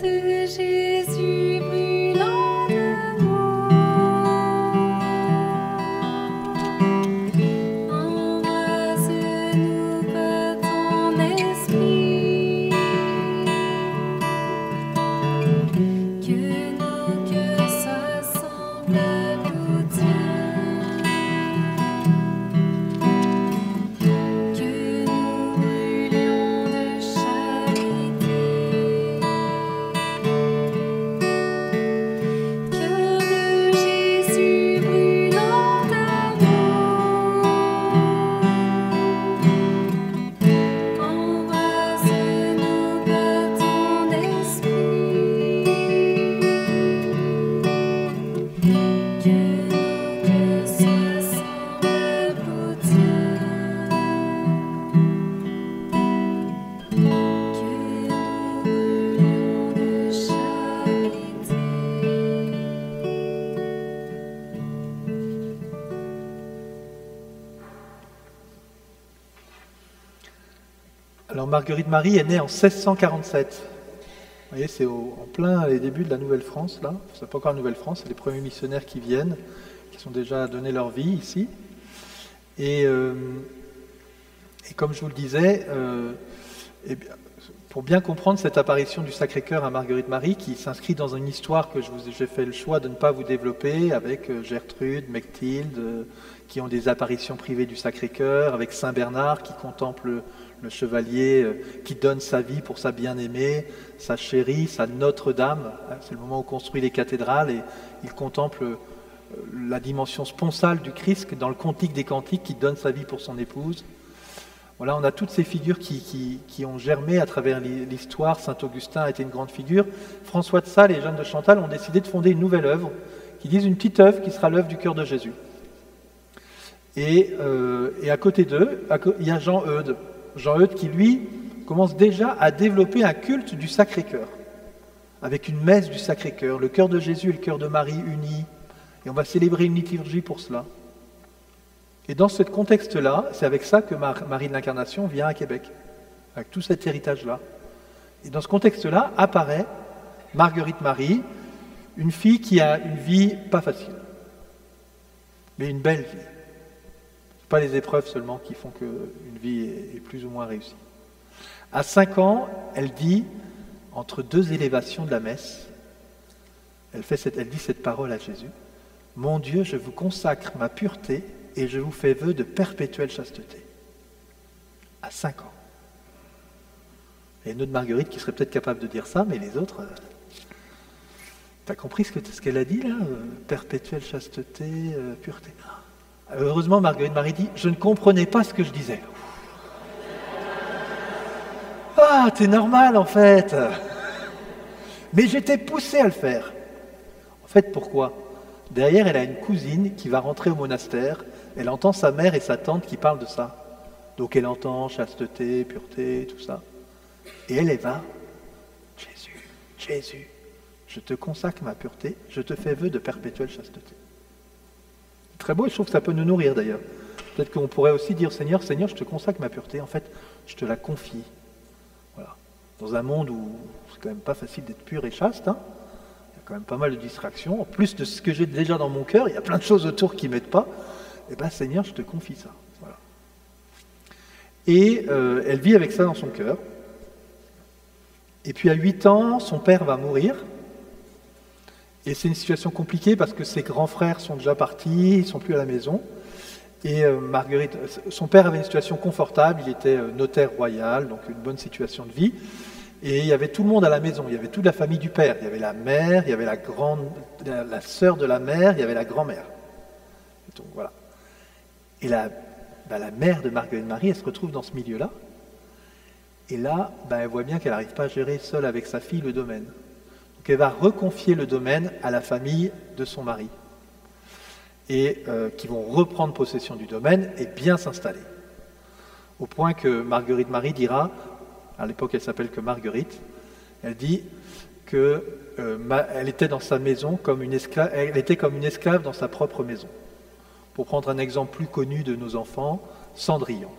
de Jésus brûlant d'amour, embrase-nous par ton esprit, que nos cœurs soient semblables au tien, que nous brûlions de charité. Cœur de Jésus brûlant d'amour, embrase-nous par ton esprit, que nos cœurs soient semblables au tien, que nous brûlions de charité. Alors Marguerite Marie est née en 1647. Vous voyez, c'est en plein les débuts de la Nouvelle-France, là. C'est pas encore la Nouvelle-France, c'est les premiers missionnaires qui viennent, qui sont déjà donné leur vie ici. Et comme je vous le disais, pour bien comprendre cette apparition du Sacré-Cœur à Marguerite Marie, qui s'inscrit dans une histoire que j'ai fait le choix de ne pas vous développer, avec Gertrude, Mechtilde, qui ont des apparitions privées du Sacré-Cœur, avec Saint Bernard qui contemple le chevalier qui donne sa vie pour sa bien-aimée, sa chérie, sa Notre-Dame. C'est le moment où on construit les cathédrales et il contemple la dimension sponsale du Christ dans le Cantique des Cantiques qui donne sa vie pour son épouse. Voilà, on a toutes ces figures qui ont germé à travers l'histoire. Saint-Augustin a été une grande figure. François de Sales et Jeanne de Chantal ont décidé de fonder une nouvelle œuvre, qui disent une petite œuvre qui sera l'œuvre du cœur de Jésus. Et à côté d'eux, il y a Jean Eudes. Jean Eudes qui, lui, commence déjà à développer un culte du Sacré-Cœur, avec une messe du Sacré-Cœur, le cœur de Jésus et le cœur de Marie unis. Et on va célébrer une liturgie pour cela. Et dans ce contexte-là, c'est avec ça que Marie de l'Incarnation vient à Québec, avec tout cet héritage-là. Et dans ce contexte-là, apparaît Marguerite Marie, une fille qui a une vie pas facile, mais une belle vie. Pas les épreuves seulement qui font qu'une vie est plus ou moins réussie. À 5 ans, elle dit, entre deux élévations de la messe, elle dit cette parole à Jésus, « Mon Dieu, je vous consacre ma pureté et je vous fais vœu de perpétuelle chasteté. » À 5 ans. Il y a une autre Marguerite qui serait peut-être capable de dire ça, mais les autres... T'as compris ce qu'elle a dit là perpétuelle chasteté, pureté. Heureusement, Marguerite Marie dit « Je ne comprenais pas ce que je disais. » Ah, t'es normal en fait. Mais j'étais poussé à le faire. En fait, pourquoi ? Derrière, elle a une cousine qui va rentrer au monastère. Elle entend sa mère et sa tante qui parlent de ça. Donc elle entend chasteté, pureté, tout ça. Et elle va. Jésus, Jésus, je te consacre ma pureté, je te fais vœu de perpétuelle chasteté. Très beau, et je trouve que ça peut nous nourrir d'ailleurs. Peut-être qu'on pourrait aussi dire Seigneur, Seigneur, je te consacre ma pureté, en fait, je te la confie. Voilà. Dans un monde où c'est quand même pas facile d'être pur et chaste, hein, il y a quand même pas mal de distractions. En plus de ce que j'ai déjà dans mon cœur, il y a plein de choses autour qui ne m'aident pas. Eh bien, Seigneur, je te confie ça. Voilà. Et elle vit avec ça dans son cœur. Et puis à 8 ans, son père va mourir. Et c'est une situation compliquée parce que ses grands frères sont déjà partis, ils ne sont plus à la maison. Et Marguerite, son père avait une situation confortable, il était notaire royal, donc une bonne situation de vie. Et il y avait tout le monde à la maison, il y avait toute la famille du père. Il y avait la mère, il y avait la sœur de la mère, il y avait la grand-mère. Donc voilà. Et la mère de Marguerite Marie, elle se retrouve dans ce milieu-là. Et là, elle voit bien qu'elle n'arrive pas à gérer seule avec sa fille le domaine. Donc elle va reconfier le domaine à la famille de son mari. Et qui vont reprendre possession du domaine et bien s'installer. Au point que Marguerite Marie dira, à l'époque elle s'appelle que Marguerite, elle dit que elle était dans sa maison comme une esclave, elle était comme une esclave dans sa propre maison. Pour prendre un exemple plus connu de nos enfants, Cendrillon.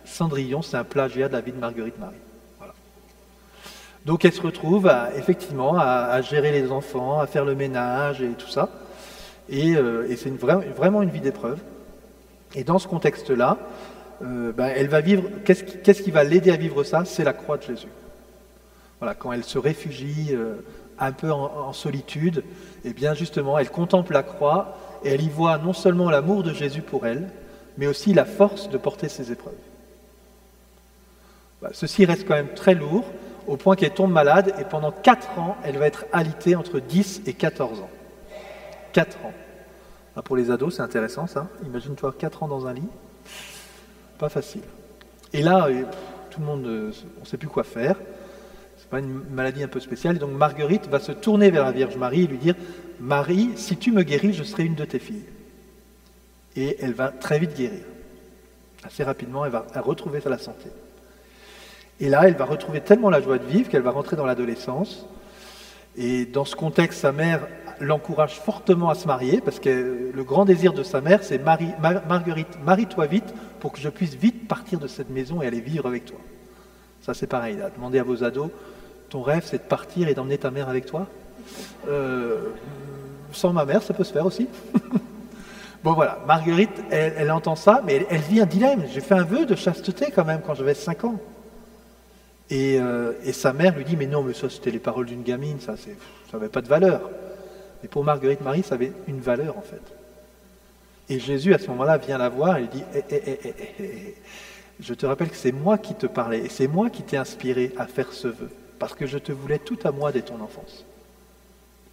Cendrillon, c'est un plagiat de la vie de Marguerite Marie. Voilà. Donc elle se retrouve effectivement à gérer les enfants, à faire le ménage et tout ça. Et c'est vraiment une vie d'épreuve. Et dans ce contexte-là, elle va vivre. Qu'est-ce qui va l'aider à vivre ça? C'est la croix de Jésus. Voilà, quand elle se réfugie un peu en solitude, et bien justement, elle contemple la croix et elle y voit non seulement l'amour de Jésus pour elle, mais aussi la force de porter ses épreuves. Ceci reste quand même très lourd, au point qu'elle tombe malade et pendant 4 ans, elle va être alitée entre 10 et 14 ans. 4 ans. Pour les ados, c'est intéressant ça. Imagine-toi 4 ans dans un lit. Pas facile. Et là, tout le monde, on ne sait plus quoi faire. C'est pas une maladie un peu spéciale. Et donc Marguerite va se tourner vers la Vierge Marie et lui dire « Marie, si tu me guéris, je serai une de tes filles. » Et elle va très vite guérir. Assez rapidement, elle va retrouver la santé. Et là, elle va retrouver tellement la joie de vivre qu'elle va rentrer dans l'adolescence. Et dans ce contexte, sa mère l'encourage fortement à se marier, parce que le grand désir de sa mère, c'est Marguerite, marie-toi vite pour que je puisse vite partir de cette maison et aller vivre avec toi. Ça, c'est pareil. Là. Demandez à vos ados, ton rêve, c'est de partir et d'emmener ta mère avec toi. Sans ma mère, ça peut se faire aussi. Bon, voilà. Marguerite, elle entend ça, mais elle vit un dilemme. J'ai fait un vœu de chasteté quand même quand j'avais 5 ans. Et sa mère lui dit, mais non, mais ça, c'était les paroles d'une gamine, ça n'avait pas de valeur. Et pour Marguerite Marie, ça avait une valeur en fait. Et Jésus, à ce moment-là, vient la voir et lui dit je te rappelle que c'est moi qui te parlais et c'est moi qui t'ai inspiré à faire ce vœu, parce que je te voulais tout à moi dès ton enfance.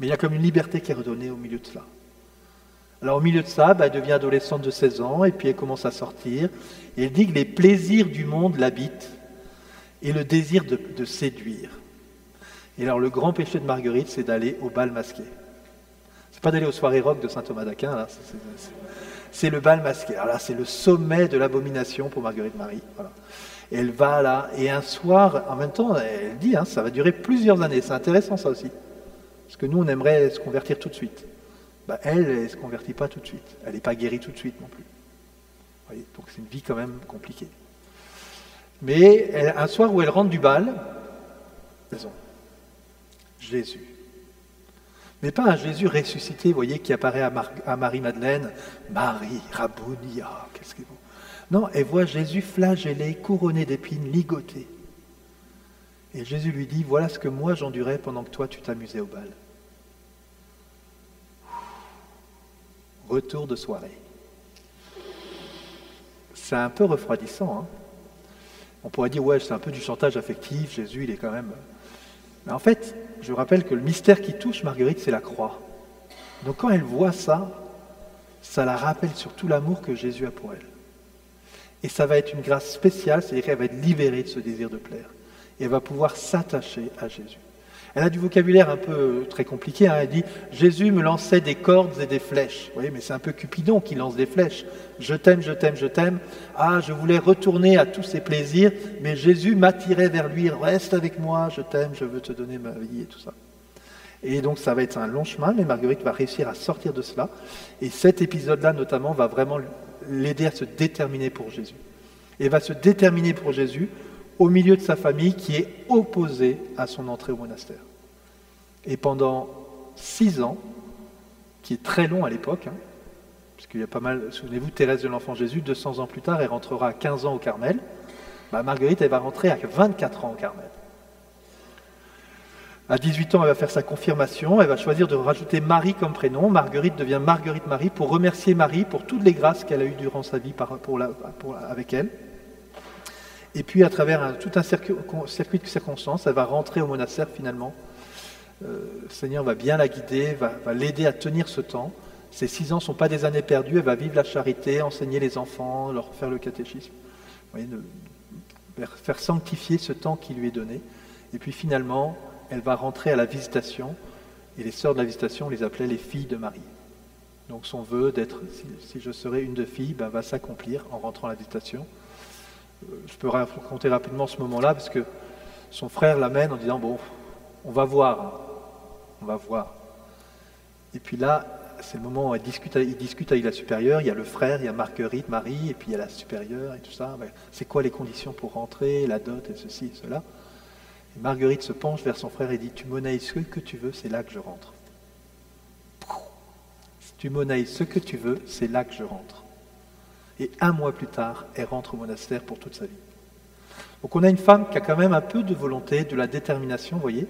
Mais il y a comme une liberté qui est redonnée au milieu de cela. Alors au milieu de ça, elle devient adolescente de 16 ans et puis elle commence à sortir. Et elle dit que les plaisirs du monde l'habitent et le désir de séduire. Et alors le grand péché de Marguerite, c'est d'aller au bal masqué. C'est pas d'aller aux soirées rock de saint Thomas d'Aquin, là. C'est le bal masqué. Alors là, c'est le sommet de l'abomination pour Marguerite Marie. Voilà. Et elle va là, et un soir, en même temps, elle dit, ça va durer plusieurs années. C'est intéressant ça aussi. Parce que nous, on aimerait se convertir tout de suite. Elle ne se convertit pas tout de suite. Elle n'est pas guérie tout de suite non plus. Vous voyez, donc c'est une vie quand même compliquée. Mais un soir où elle rentre du bal, Jésus. Mais pas un Jésus ressuscité, vous voyez, qui apparaît à Marie-Madeleine. Marie, Rabouni, qu'est-ce que vous... Non, elle voit Jésus flagellé, couronné d'épines, ligoté. Et Jésus lui dit, voilà ce que moi j'endurais pendant que toi tu t'amusais au bal. Retour de soirée. C'est un peu refroidissant. On pourrait dire, ouais, c'est un peu du chantage affectif, Jésus, il est quand même... Mais en fait, je vous rappelle que le mystère qui touche Marguerite, c'est la croix. Donc quand elle voit ça, ça la rappelle sur tout l'amour que Jésus a pour elle. Et ça va être une grâce spéciale, c'est-à-dire qu'elle va être libérée de ce désir de plaire. Et elle va pouvoir s'attacher à Jésus. Elle a du vocabulaire un peu très compliqué. Elle dit « Jésus me lançait des cordes et des flèches ». Vous voyez, mais c'est un peu Cupidon qui lance des flèches. « Je t'aime, je t'aime, je t'aime ». Ah, je voulais retourner à tous ces plaisirs, mais Jésus m'attirait vers lui. « Reste avec moi, je t'aime, je veux te donner ma vie » et tout ça. Et donc ça va être un long chemin, mais Marguerite va réussir à sortir de cela. Et cet épisode-là, notamment, va vraiment l'aider à se déterminer pour Jésus. Et va se déterminer pour Jésus au milieu de sa famille qui est opposée à son entrée au monastère. Et pendant 6 ans, qui est très long à l'époque, puisqu'il y a pas mal, souvenez-vous, Thérèse de l'Enfant Jésus, 200 ans plus tard, elle rentrera à 15 ans au Carmel. Marguerite, elle va rentrer à 24 ans au Carmel. À 18 ans, elle va faire sa confirmation, elle va choisir de rajouter Marie comme prénom. Marguerite devient Marguerite Marie pour remercier Marie pour toutes les grâces qu'elle a eues durant sa vie avec elle. Et puis, à travers tout un circuit de circonstances, elle va rentrer au monastère finalement. Le Seigneur va bien la guider, va l'aider à tenir ce temps. Ces 6 ans ne sont pas des années perdues, elle va vivre la charité, enseigner les enfants, leur faire le catéchisme. Vous voyez, faire sanctifier ce temps qui lui est donné. Et puis finalement, elle va rentrer à la visitation, et les sœurs de la visitation, on les appelait les filles de Marie. Donc son vœu d'être, si je serai une de filles, va s'accomplir en rentrant à la visitation. Je peux raconter rapidement ce moment-là, parce que son frère l'amène en disant, bon, on va voir. Et puis là, c'est le moment où il discute avec la supérieure, il y a le frère, il y a Marguerite, Marie, et puis il y a la supérieure et tout ça. C'est quoi les conditions pour rentrer, la dot et ceci et cela. Et Marguerite se penche vers son frère et dit, tu monnailles ce que tu veux, c'est là que je rentre. Si tu monnailles ce que tu veux, c'est là que je rentre. Et 1 mois plus tard, elle rentre au monastère pour toute sa vie. Donc on a une femme qui a quand même un peu de volonté, de la détermination, vous voyez,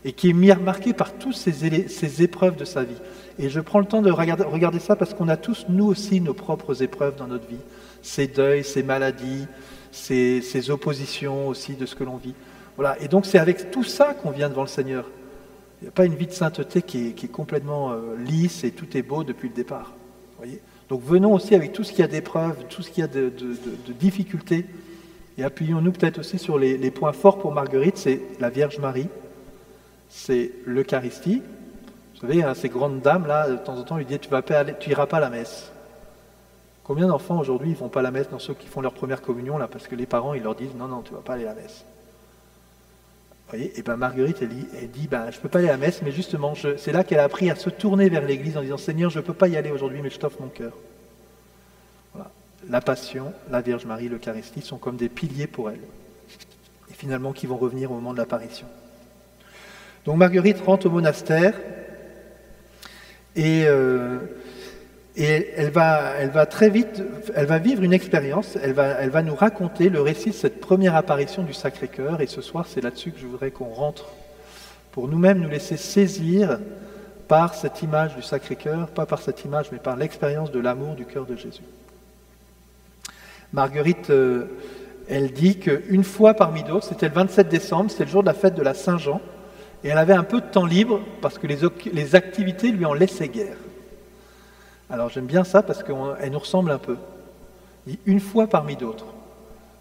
et qui est marquée par toutes ces épreuves de sa vie. Et je prends le temps de regarder ça parce qu'on a tous, nous aussi, nos propres épreuves dans notre vie. Ces deuils, ces maladies, ces oppositions aussi de ce que l'on vit. Voilà. Et donc c'est avec tout ça qu'on vient devant le Seigneur. Il n'y a pas une vie de sainteté qui est complètement lisse et tout est beau depuis le départ. Voyez. Donc venons aussi avec tout ce qu'il y a d'épreuves, tout ce qu'il y a de difficultés. Et appuyons-nous peut-être aussi sur les points forts pour Marguerite, c'est la Vierge Marie, c'est l'Eucharistie. Vous savez, hein, ces grandes dames-là, de temps en temps, lui disent, tu iras pas à la messe. Combien d'enfants aujourd'hui ne vont pas à la messe dans ceux qui font leur première communion, là, parce que les parents, ils leur disent, non, tu ne vas pas aller à la messe. Vous voyez, et bien Marguerite, elle dit, je ne peux pas aller à la messe, mais justement, c'est là qu'elle a appris à se tourner vers l'Église en disant, Seigneur, je ne peux pas y aller aujourd'hui, mais je t'offre mon cœur. Voilà. La Passion, la Vierge Marie, l'Eucharistie sont comme des piliers pour elle. Et finalement, qui vont revenir au moment de l'apparition. Donc Marguerite rentre au monastère et elle va très vite, elle va vivre une expérience, elle va nous raconter le récit de cette première apparition du Sacré-Cœur. Et ce soir, c'est là-dessus que je voudrais qu'on rentre, pour nous-mêmes nous laisser saisir par cette image du Sacré-Cœur, pas par cette image, mais par l'expérience de l'amour du cœur de Jésus. Marguerite, elle dit qu'une fois parmi d'autres, c'était le 27 décembre, c'était le jour de la fête de la Saint-Jean, et elle avait un peu de temps libre parce que les activités lui en laissaient guère. Alors j'aime bien ça parce qu'elle nous ressemble un peu. Une fois parmi d'autres.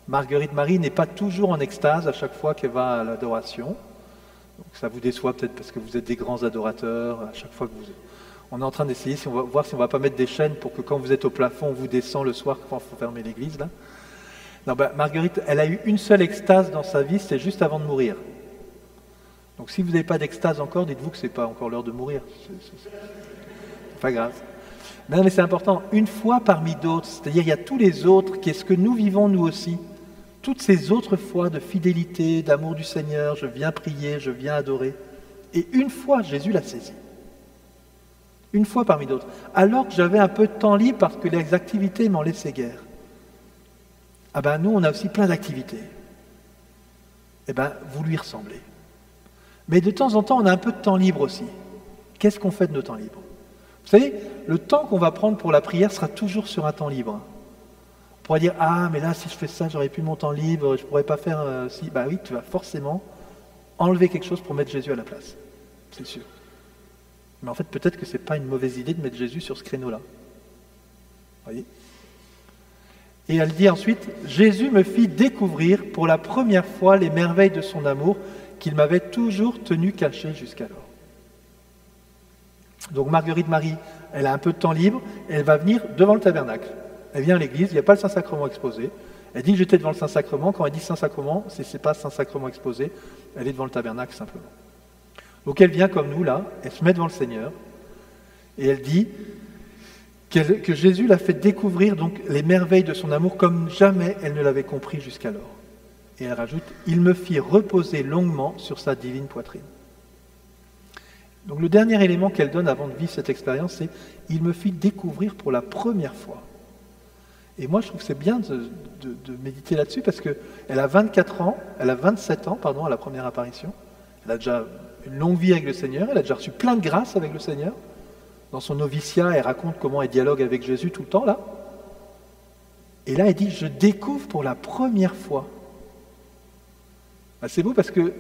Marguerite Marie n'est pas toujours en extase à chaque fois qu'elle va à l'adoration. Donc ça vous déçoit peut-être parce que vous êtes des grands adorateurs. À chaque fois que on est en train d'essayer, voir si on ne va pas mettre des chaînes pour que quand vous êtes au plafond, on vous descend le soir quand il faut fermer l'église. Là. Non, Marguerite, elle a eu une seule extase dans sa vie, c'est juste avant de mourir. Donc si vous n'avez pas d'extase encore, dites-vous que ce n'est pas encore l'heure de mourir. C'est pas grave. Mais c'est important, une fois parmi d'autres, c'est-à-dire il y a tous les autres, qu'est-ce que nous vivons nous aussi. Toutes ces autres fois de fidélité, d'amour du Seigneur, je viens prier, je viens adorer. Et une fois, Jésus l'a saisi. Une fois parmi d'autres. Alors que j'avais un peu de temps libre parce que les activités m'en laissaient guère. Nous, on a aussi plein d'activités. Vous lui ressemblez. Mais de temps en temps, on a un peu de temps libre aussi. Qu'est-ce qu'on fait de nos temps libres? Vous savez, le temps qu'on va prendre pour la prière sera toujours sur un temps libre. On pourrait dire, mais là, si je fais ça, j'aurais plus mon temps libre, je ne pourrais pas faire si. Oui, tu vas forcément enlever quelque chose pour mettre Jésus à la place. C'est sûr. Mais en fait, peut-être que ce n'est pas une mauvaise idée de mettre Jésus sur ce créneau-là. Vous voyez? Et elle dit ensuite, Jésus me fit découvrir pour la première fois les merveilles de son amour qu'il m'avait toujours tenu caché jusqu'alors. Donc Marguerite Marie, elle a un peu de temps libre, et elle va venir devant le tabernacle. Elle vient à l'église, il n'y a pas le Saint-Sacrement exposé. Elle dit que j'étais devant le Saint-Sacrement. Quand elle dit Saint-Sacrement, ce n'est pas Saint-Sacrement exposé, elle est devant le tabernacle simplement. Donc elle vient comme nous, là, elle se met devant le Seigneur, et elle dit que Jésus l'a fait découvrir donc les merveilles de son amour comme jamais elle ne l'avait compris jusqu'alors. Et elle rajoute, il me fit reposer longuement sur sa divine poitrine. Donc le dernier élément qu'elle donne avant de vivre cette expérience, c'est « il me fit découvrir pour la première fois ». Et moi je trouve que c'est bien de méditer là-dessus parce qu'elle a 27 ans, à la première apparition. Elle a déjà une longue vie avec le Seigneur, elle a déjà reçu plein de grâces avec le Seigneur. Dans son noviciat, elle raconte comment elle dialogue avec Jésus tout le temps là. Et là elle dit « je découvre pour la première fois ». C'est beau parce que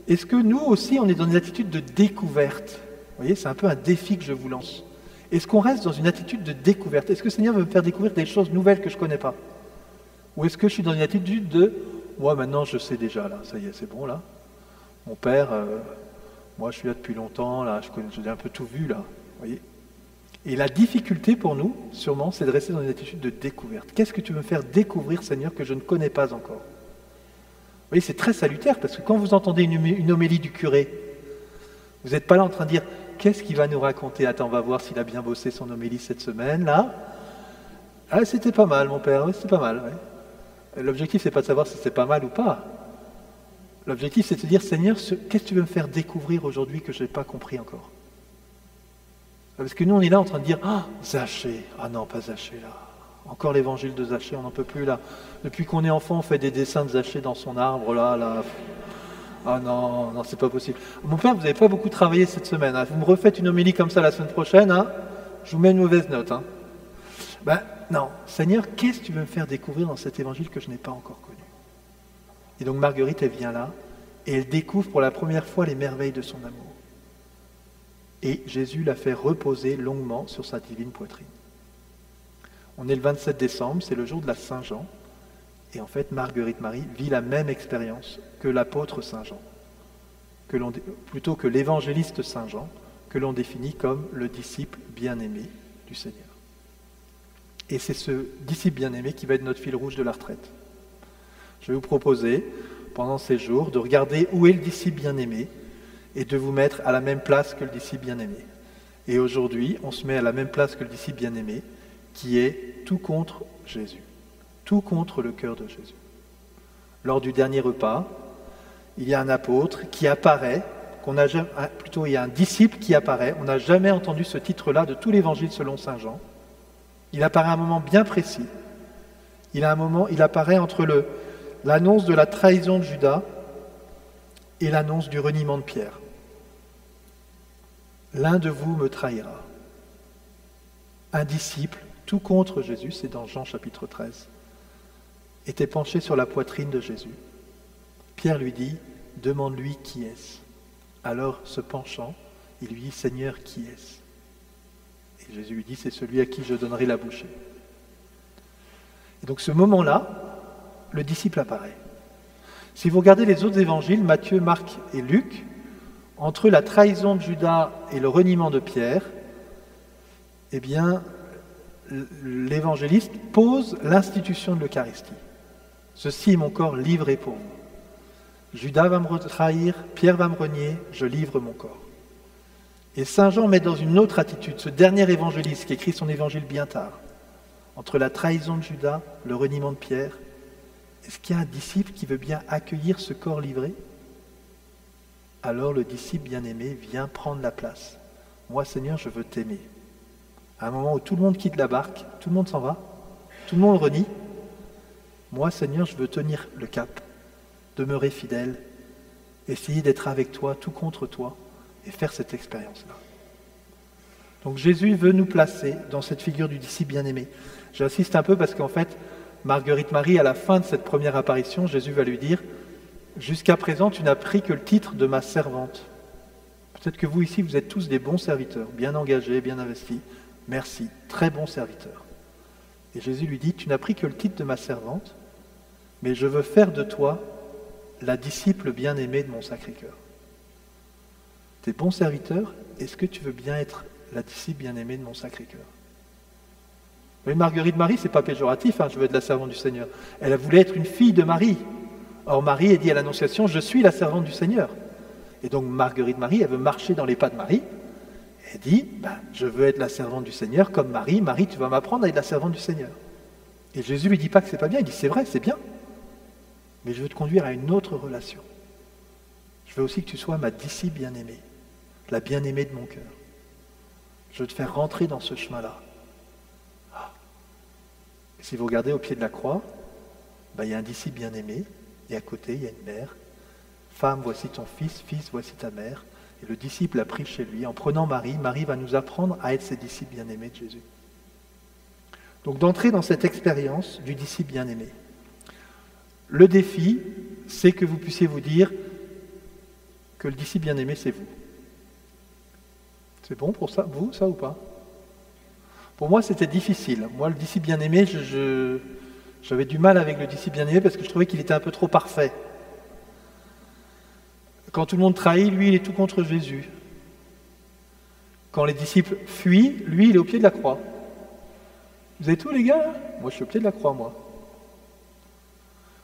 est-ce que nous aussi, on est dans une attitude de découverte? Vous voyez, c'est un peu un défi que je vous lance. Est-ce qu'on reste dans une attitude de découverte? Est-ce que le Seigneur veut me faire découvrir des choses nouvelles que je ne connais pas? Ou est-ce que je suis dans une attitude de « moi maintenant je sais déjà, là, ça y est, c'est bon, là. Mon père, moi je suis là depuis longtemps, là, j'ai un peu tout vu, là. » Vous voyez? Et la difficulté pour nous, sûrement, c'est de rester dans une attitude de découverte. Qu'est-ce que tu veux me faire découvrir, Seigneur, que je ne connais pas encore? Vous voyez, c'est très salutaire parce que quand vous entendez une homélie du curé, vous n'êtes pas là en train de dire « qu'est-ce qu'il va nous raconter? Attends, on va voir s'il a bien bossé son homélie cette semaine, là. Ah, c'était pas mal, mon père, oui, c'était pas mal. Ouais. » L'objectif, c'est pas de savoir si c'est pas mal ou pas. L'objectif, c'est de se dire, Seigneur, qu'est-ce que tu veux me faire découvrir aujourd'hui que je n'ai pas compris encore? Parce que nous, on est là en train de dire, ah, Zachée, ah non, pas Zachée là. Encore l'évangile de Zachée, on n'en peut plus là. Depuis qu'on est enfant, on fait des dessins de Zachée dans son arbre, là. Ah non, non, c'est pas possible. Mon père, vous n'avez pas beaucoup travaillé cette semaine. Hein. Vous me refaites une homélie comme ça la semaine prochaine, hein, je vous mets une mauvaise note. Hein. Ben non, Seigneur, qu'est-ce que tu veux me faire découvrir dans cet évangile que je n'ai pas encore connu? Et donc Marguerite, elle vient là, et elle découvre pour la première fois les merveilles de son amour. Et Jésus la fait reposer longuement sur sa divine poitrine. On est le 27 décembre, c'est le jour de la Saint-Jean, et en fait Marguerite Marie vit la même expérience que l'apôtre Saint-Jean, plutôt que l'évangéliste Saint-Jean, que l'on définit comme le disciple bien-aimé du Seigneur. Et c'est ce disciple bien-aimé qui va être notre fil rouge de la retraite. Je vais vous proposer, pendant ces jours, de regarder où est le disciple bien-aimé et de vous mettre à la même place que le disciple bien-aimé. Et aujourd'hui, on se met à la même place que le disciple bien-aimé, qui est tout contre Jésus, tout contre le cœur de Jésus. Lors du dernier repas, il y a un apôtre qui apparaît, il y a un disciple qui apparaît, on n'a jamais entendu ce titre-là de tout l'évangile selon saint Jean. Il apparaît à un moment bien précis. Il apparaît entre l'annonce de la trahison de Judas et l'annonce du reniement de Pierre. L'un de vous me trahira. Un disciple, tout contre Jésus, c'est dans Jean chapitre 13, était penché sur la poitrine de Jésus. Pierre lui dit, demande-lui qui est-ce. Alors, se penchant, il lui dit, Seigneur, qui est-ce? Et Jésus lui dit, c'est celui à qui je donnerai la bouchée. Et donc ce moment-là, le disciple apparaît. Si vous regardez les autres évangiles, Matthieu, Marc et Luc, entre la trahison de Judas et le reniement de Pierre, eh bien, l'évangéliste pose l'institution de l'Eucharistie. Ceci est mon corps livré pour vous. Judas va me trahir, Pierre va me renier, je livre mon corps. Et saint Jean met dans une autre attitude, ce dernier évangéliste qui écrit son évangile bien tard, entre la trahison de Judas, le reniement de Pierre, est-ce qu'il y a un disciple qui veut bien accueillir ce corps livré? Alors le disciple bien-aimé vient prendre la place. Moi, Seigneur, je veux t'aimer. À un moment où tout le monde quitte la barque, tout le monde s'en va, tout le monde renie. Moi, Seigneur, je veux tenir le cap, demeurer fidèle, essayer d'être avec toi, tout contre toi, et faire cette expérience-là. Donc Jésus veut nous placer dans cette figure du disciple bien-aimé. J'insiste un peu parce qu'en fait, Marguerite Marie, à la fin de cette première apparition, Jésus va lui dire « Jusqu'à présent, tu n'as pris que le titre de ma servante. » Peut-être que vous ici, vous êtes tous des bons serviteurs, bien engagés, bien investis. Merci, très bons serviteurs. Et Jésus lui dit « Tu n'as pris que le titre de ma servante, mais je veux faire de toi la disciple bien-aimée de mon Sacré-Cœur. » T'es bon serviteur, est-ce que tu veux bien être la disciple bien-aimée de mon Sacré-Cœur? Mais Marguerite Marie, c'est pas péjoratif, je veux être la servante du Seigneur. Elle voulait être une fille de Marie. Or Marie est dit à l'Annonciation, je suis la servante du Seigneur. Et donc Marguerite Marie, elle veut marcher dans les pas de Marie. Elle dit, je veux être la servante du Seigneur comme Marie. Marie, tu vas m'apprendre à être la servante du Seigneur. Et Jésus lui dit pas que c'est pas bien, il dit c'est vrai, c'est bien. Mais je veux te conduire à une autre relation. Je veux aussi que tu sois ma disciple bien-aimée, la bien-aimée de mon cœur. Je veux te faire rentrer dans ce chemin-là. Si vous regardez au pied de la croix, il y a un disciple bien-aimé, et à côté, il y a une mère. Femme, voici ton fils, fils, voici ta mère. Et le disciple l'a pris chez lui. En prenant Marie, Marie va nous apprendre à être ses disciples bien-aimés de Jésus. Donc d'entrer dans cette expérience du disciple bien-aimé. Le défi, c'est que vous puissiez vous dire que le disciple bien-aimé, c'est vous. C'est bon pour ça, vous, ça ou pas? Pour moi, c'était difficile. Moi, le disciple bien-aimé, j'avais du mal avec le disciple bien-aimé parce que je trouvais qu'il était un peu trop parfait. Quand tout le monde trahit, lui, il est tout contre Jésus. Quand les disciples fuient, lui, il est au pied de la croix. Vous avez tout, les gars? Moi, je suis au pied de la croix, moi.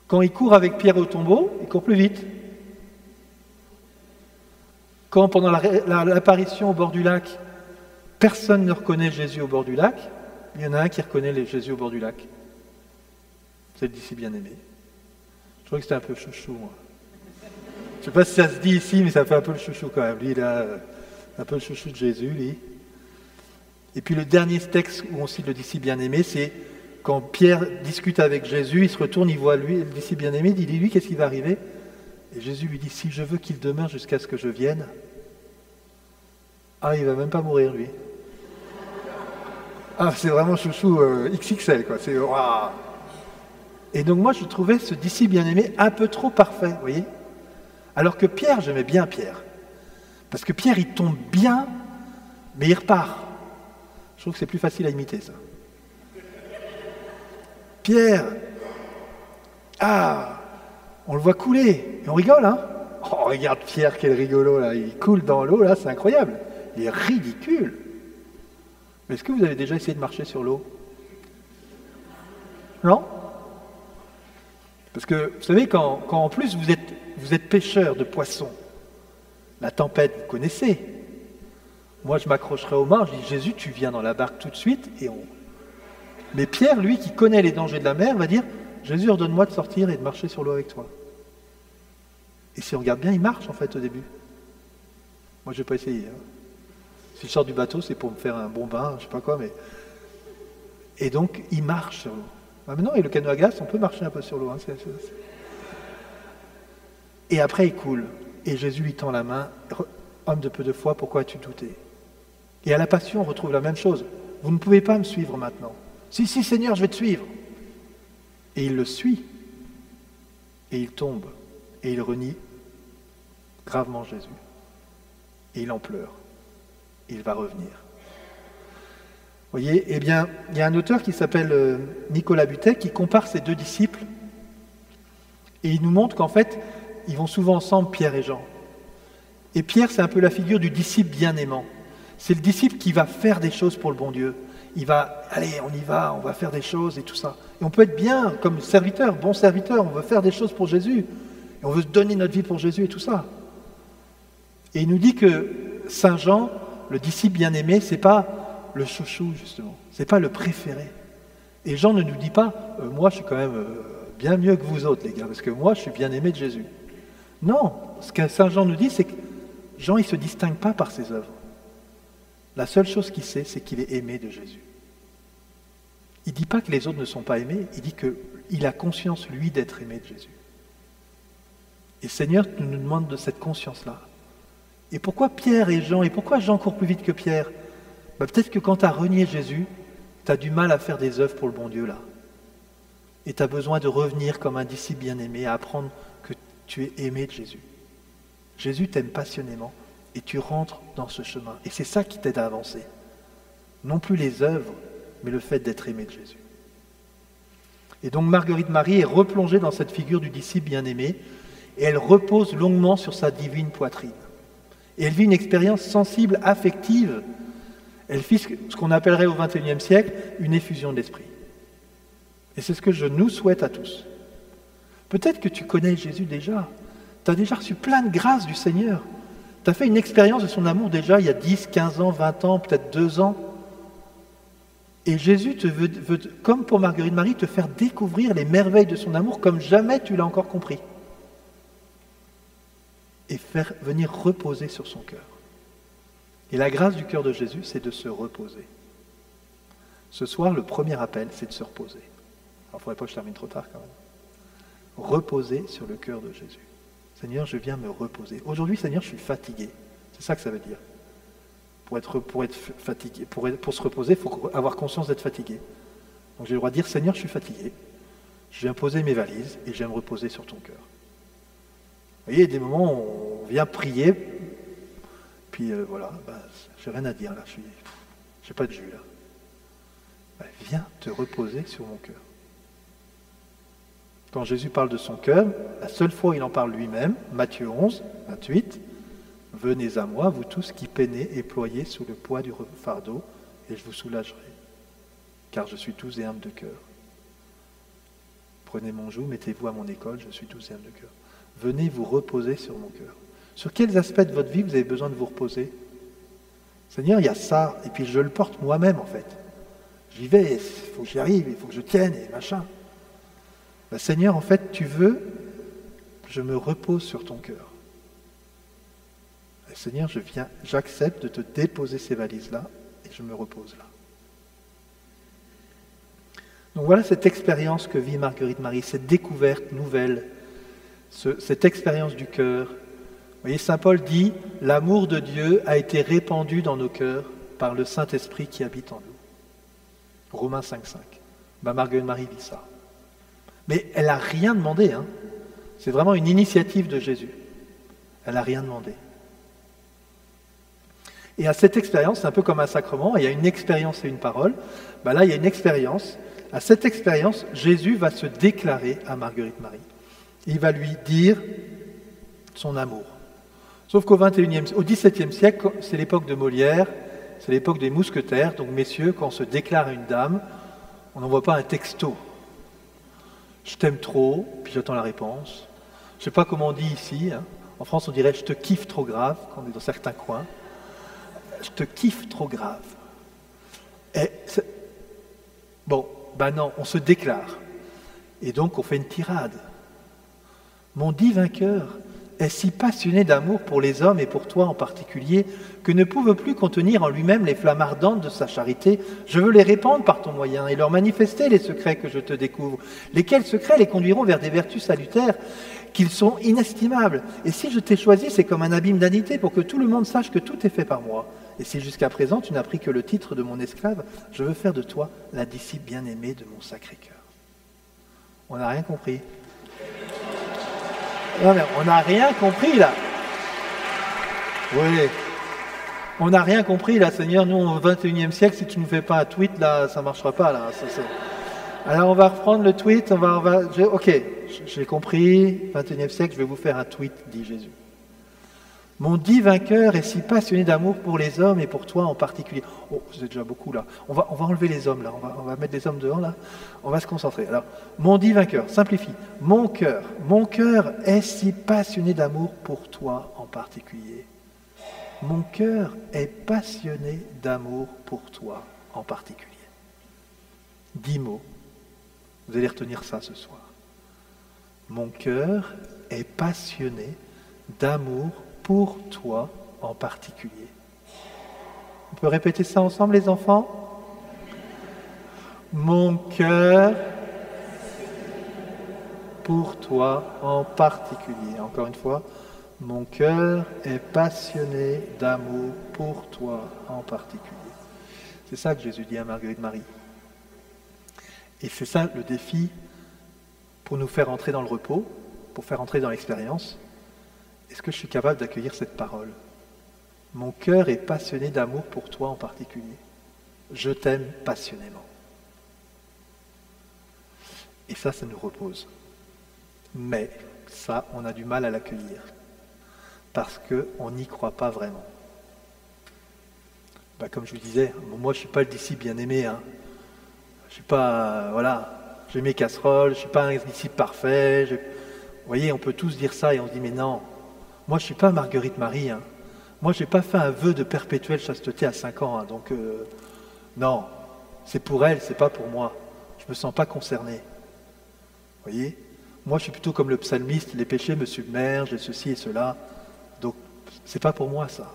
Quand il court avec Pierre au tombeau, il court plus vite. Quand, pendant l'apparition au bord du lac, personne ne reconnaît Jésus au bord du lac, il y en a un qui reconnaît Jésus au bord du lac. C'est le disciple bien-aimé. Je trouvais que c'était un peu chouchou, moi. Je ne sais pas si ça se dit ici, mais ça fait un peu le chouchou quand même. Lui, il a un peu le chouchou de Jésus, lui. Et puis le dernier texte où on cite le disciple bien-aimé, c'est quand Pierre discute avec Jésus, il se retourne, il voit lui, le disciple bien-aimé, il dit, lui, qu'est-ce qui va arriver? Et Jésus lui dit, si je veux qu'il demeure jusqu'à ce que je vienne, il va même pas mourir, lui. C'est vraiment chouchou XXL, quoi. C'est waouh. Et donc moi, je trouvais ce disciple bien-aimé un peu trop parfait, vous voyez. Alors que Pierre, j'aimais bien Pierre. Parce que Pierre, il tombe bien, mais il repart. Je trouve que c'est plus facile à imiter, ça. Pierre, on le voit couler, et on rigole, hein. Oh, regarde Pierre, quel rigolo, là. Il coule dans l'eau, là, c'est incroyable. Il est ridicule. Mais est-ce que vous avez déjà essayé de marcher sur l'eau? Non? Parce que, vous savez, quand en plus vous êtes pêcheur de poissons, la tempête, vous connaissez. Moi, je m'accrocherai au mât, je dis, Jésus, tu viens dans la barque tout de suite, Mais Pierre, lui, qui connaît les dangers de la mer, va dire, Jésus, ordonne-moi de sortir et de marcher sur l'eau avec toi. Et si on regarde bien, il marche, en fait, au début. Moi, je n'ai pas essayé. Si je sors du bateau, c'est pour me faire un bon bain, je ne sais pas quoi, mais... Et donc, il marche sur l'eau. Maintenant, et le canot à glace, on peut marcher un peu sur l'eau. Et après, il coule. Et Jésus lui tend la main. Homme de peu de foi, pourquoi as-tu douté? Et à la Passion, on retrouve la même chose. Vous ne pouvez pas me suivre maintenant. Si, Seigneur, je vais te suivre. Et il le suit. Et il tombe. Et il renie gravement Jésus. Et il en pleure. Il va revenir. Vous voyez, eh bien, il y a un auteur qui s'appelle Nicolas Butet qui compare ces deux disciples et il nous montre qu'en fait, ils vont souvent ensemble, Pierre et Jean. Et Pierre, c'est un peu la figure du disciple bien-aimant. C'est le disciple qui va faire des choses pour le bon Dieu. Il va, allez, on y va, on va faire des choses et tout ça. Et on peut être bien comme serviteur, bon serviteur, on veut faire des choses pour Jésus. Et on veut donner notre vie pour Jésus et tout ça. Et il nous dit que Saint Jean, le disciple bien-aimé, c'est pas le chouchou, justement. C'est pas le préféré. Et Jean ne nous dit pas, moi je suis quand même bien mieux que vous autres, les gars, parce que moi je suis bien aimé de Jésus. Non, ce que Saint Jean nous dit, c'est que Jean, il ne se distingue pas par ses œuvres. La seule chose qu'il sait, c'est qu'il est aimé de Jésus. Il ne dit pas que les autres ne sont pas aimés, il dit qu'il a conscience, lui, d'être aimé de Jésus. Et Seigneur nous demande de cette conscience-là. Et pourquoi Pierre et Jean, et pourquoi Jean court plus vite que Pierre? Peut-être que quand tu as renié Jésus, tu as du mal à faire des œuvres pour le bon Dieu là. Et tu as besoin de revenir comme un disciple bien-aimé, à apprendre que tu es aimé de Jésus. Jésus t'aime passionnément et tu rentres dans ce chemin. Et c'est ça qui t'aide à avancer. Non plus les œuvres, mais le fait d'être aimé de Jésus. Et donc Marguerite Marie est replongée dans cette figure du disciple bien-aimé et elle repose longuement sur sa divine poitrine. Et elle vit une expérience sensible, affective. Elle vit ce qu'on appellerait au XXIe siècle une effusion de l'esprit. Et c'est ce que je nous souhaite à tous. Peut-être que tu connais Jésus déjà. Tu as déjà reçu plein de grâces du Seigneur. Tu as fait une expérience de son amour déjà il y a 10, 15 ans, 20 ans, peut-être 2 ans. Et Jésus veut, comme pour Marguerite Marie, te faire découvrir les merveilles de son amour comme jamais tu l'as encore compris. Et faire venir reposer sur son cœur. Et la grâce du cœur de Jésus, c'est de se reposer. Ce soir, le premier appel, c'est de se reposer. Alors, il ne faudrait pas que je termine trop tard quand même. Reposer sur le cœur de Jésus. Seigneur, je viens me reposer. Aujourd'hui, Seigneur, je suis fatigué. C'est ça que ça veut dire. Pour être fatigué, pour se reposer, il faut avoir conscience d'être fatigué. Donc j'ai le droit de dire, Seigneur, je suis fatigué. Je viens poser mes valises et je viens me reposer sur ton cœur. Vous voyez, il y a des moments où on vient prier, puis voilà, j'ai rien à dire là, j'ai pas de jus là. Viens te reposer sur mon cœur. Quand Jésus parle de son cœur, la seule fois où il en parle lui-même, Matthieu 11, 28, « Venez à moi, vous tous qui peinez et ployez sous le poids du fardeau, et je vous soulagerai, car je suis doux et humble de cœur. Prenez mon joug, mettez-vous à mon école, je suis doux et humble de cœur. Venez vous reposer sur mon cœur. » Sur quels aspects de votre vie vous avez besoin de vous reposer? Seigneur, il y a ça, et puis je le porte moi-même en fait. J'y vais, il faut que j'y arrive, il faut que je tienne, et machin. Seigneur, en fait, tu veux, je me repose sur ton cœur. Seigneur, je viens, j'accepte de te déposer ces valises-là et je me repose là. Donc voilà cette expérience que vit Marguerite Marie, cette découverte nouvelle, cette expérience du cœur. Vous voyez, saint Paul dit « L'amour de Dieu a été répandu dans nos cœurs par le Saint-Esprit qui habite en nous. » Romains 5,5. Marguerite Marie dit ça. Mais elle n'a rien demandé. Hein. C'est vraiment une initiative de Jésus. Elle n'a rien demandé. Et à cette expérience, c'est un peu comme un sacrement, il y a une expérience et une parole. Là, il y a une expérience. À cette expérience, Jésus va se déclarer à Marguerite Marie. Il va lui dire son amour. Sauf qu'au XVIIe siècle, c'est l'époque de Molière, c'est l'époque des mousquetaires. Donc, messieurs, quand on se déclare à une dame, on n'envoie pas un texto. Je t'aime trop, puis j'attends la réponse. Je ne sais pas comment on dit ici. Hein. En France, on dirait je te kiffe trop grave, quand on est dans certains coins. Je te kiffe trop grave. Non, on se déclare. Et donc, on fait une tirade. Mon divin cœur est si passionné d'amour pour les hommes et pour toi en particulier que ne pouvant plus contenir en lui-même les flammes ardentes de sa charité, je veux les répandre par ton moyen et leur manifester les secrets que je te découvre, lesquels secrets les conduiront vers des vertus salutaires qu'ils sont inestimables. Et si je t'ai choisi, c'est comme un abîme d'anité pour que tout le monde sache que tout est fait par moi. Et si jusqu'à présent tu n'as pris que le titre de mon esclave, je veux faire de toi la disciple bien-aimée de mon Sacré-Cœur. On n'a rien compris. Non mais on n'a rien compris là. Oui. On n'a rien compris là, Seigneur. Nous, au XXIe siècle, si tu ne nous fais pas un tweet, là, ça ne marchera pas là. Alors on va reprendre le tweet. Ok, j'ai compris. XXIe siècle, je vais vous faire un tweet, dit Jésus. Mon divin cœur est si passionné d'amour pour les hommes et pour toi en particulier. Oh, c'est déjà beaucoup là. On va enlever les hommes là. On va mettre les hommes devant là. On va se concentrer. Alors, mon divin cœur, simplifie. Mon cœur est si passionné d'amour pour toi en particulier. Mon cœur est passionné d'amour pour toi en particulier. 10 mots. Vous allez retenir ça ce soir. Mon cœur est passionné d'amour pour toi en particulier. On peut répéter ça ensemble, les enfants? Mon cœur pour toi en particulier. Encore une fois, mon cœur est passionné d'amour pour toi en particulier. C'est ça que Jésus dit à Marguerite Marie. Et c'est ça le défi pour nous faire entrer dans le repos, pour faire entrer dans l'expérience. Est-ce que je suis capable d'accueillir cette parole? Mon cœur est passionné d'amour pour toi en particulier. Je t'aime passionnément. Et ça nous repose. Mais ça, on a du mal à l'accueillir. Parce qu'on n'y croit pas vraiment. Comme je vous disais, moi je ne suis pas le disciple bien-aimé. Hein. Je ne suis pas, j'ai mes casseroles, je ne suis pas un disciple parfait. Vous voyez, on peut tous dire ça et on se dit, mais non, moi je ne suis pas Marguerite Marie. Hein. Moi je n'ai pas fait un vœu de perpétuelle chasteté à 5 ans. Hein. Donc, non, c'est pour elle, c'est pas pour moi. Je ne me sens pas concerné. Vous voyez, moi je suis plutôt comme le psalmiste, les péchés me submergent et ceci et cela. Donc, c'est pas pour moi ça.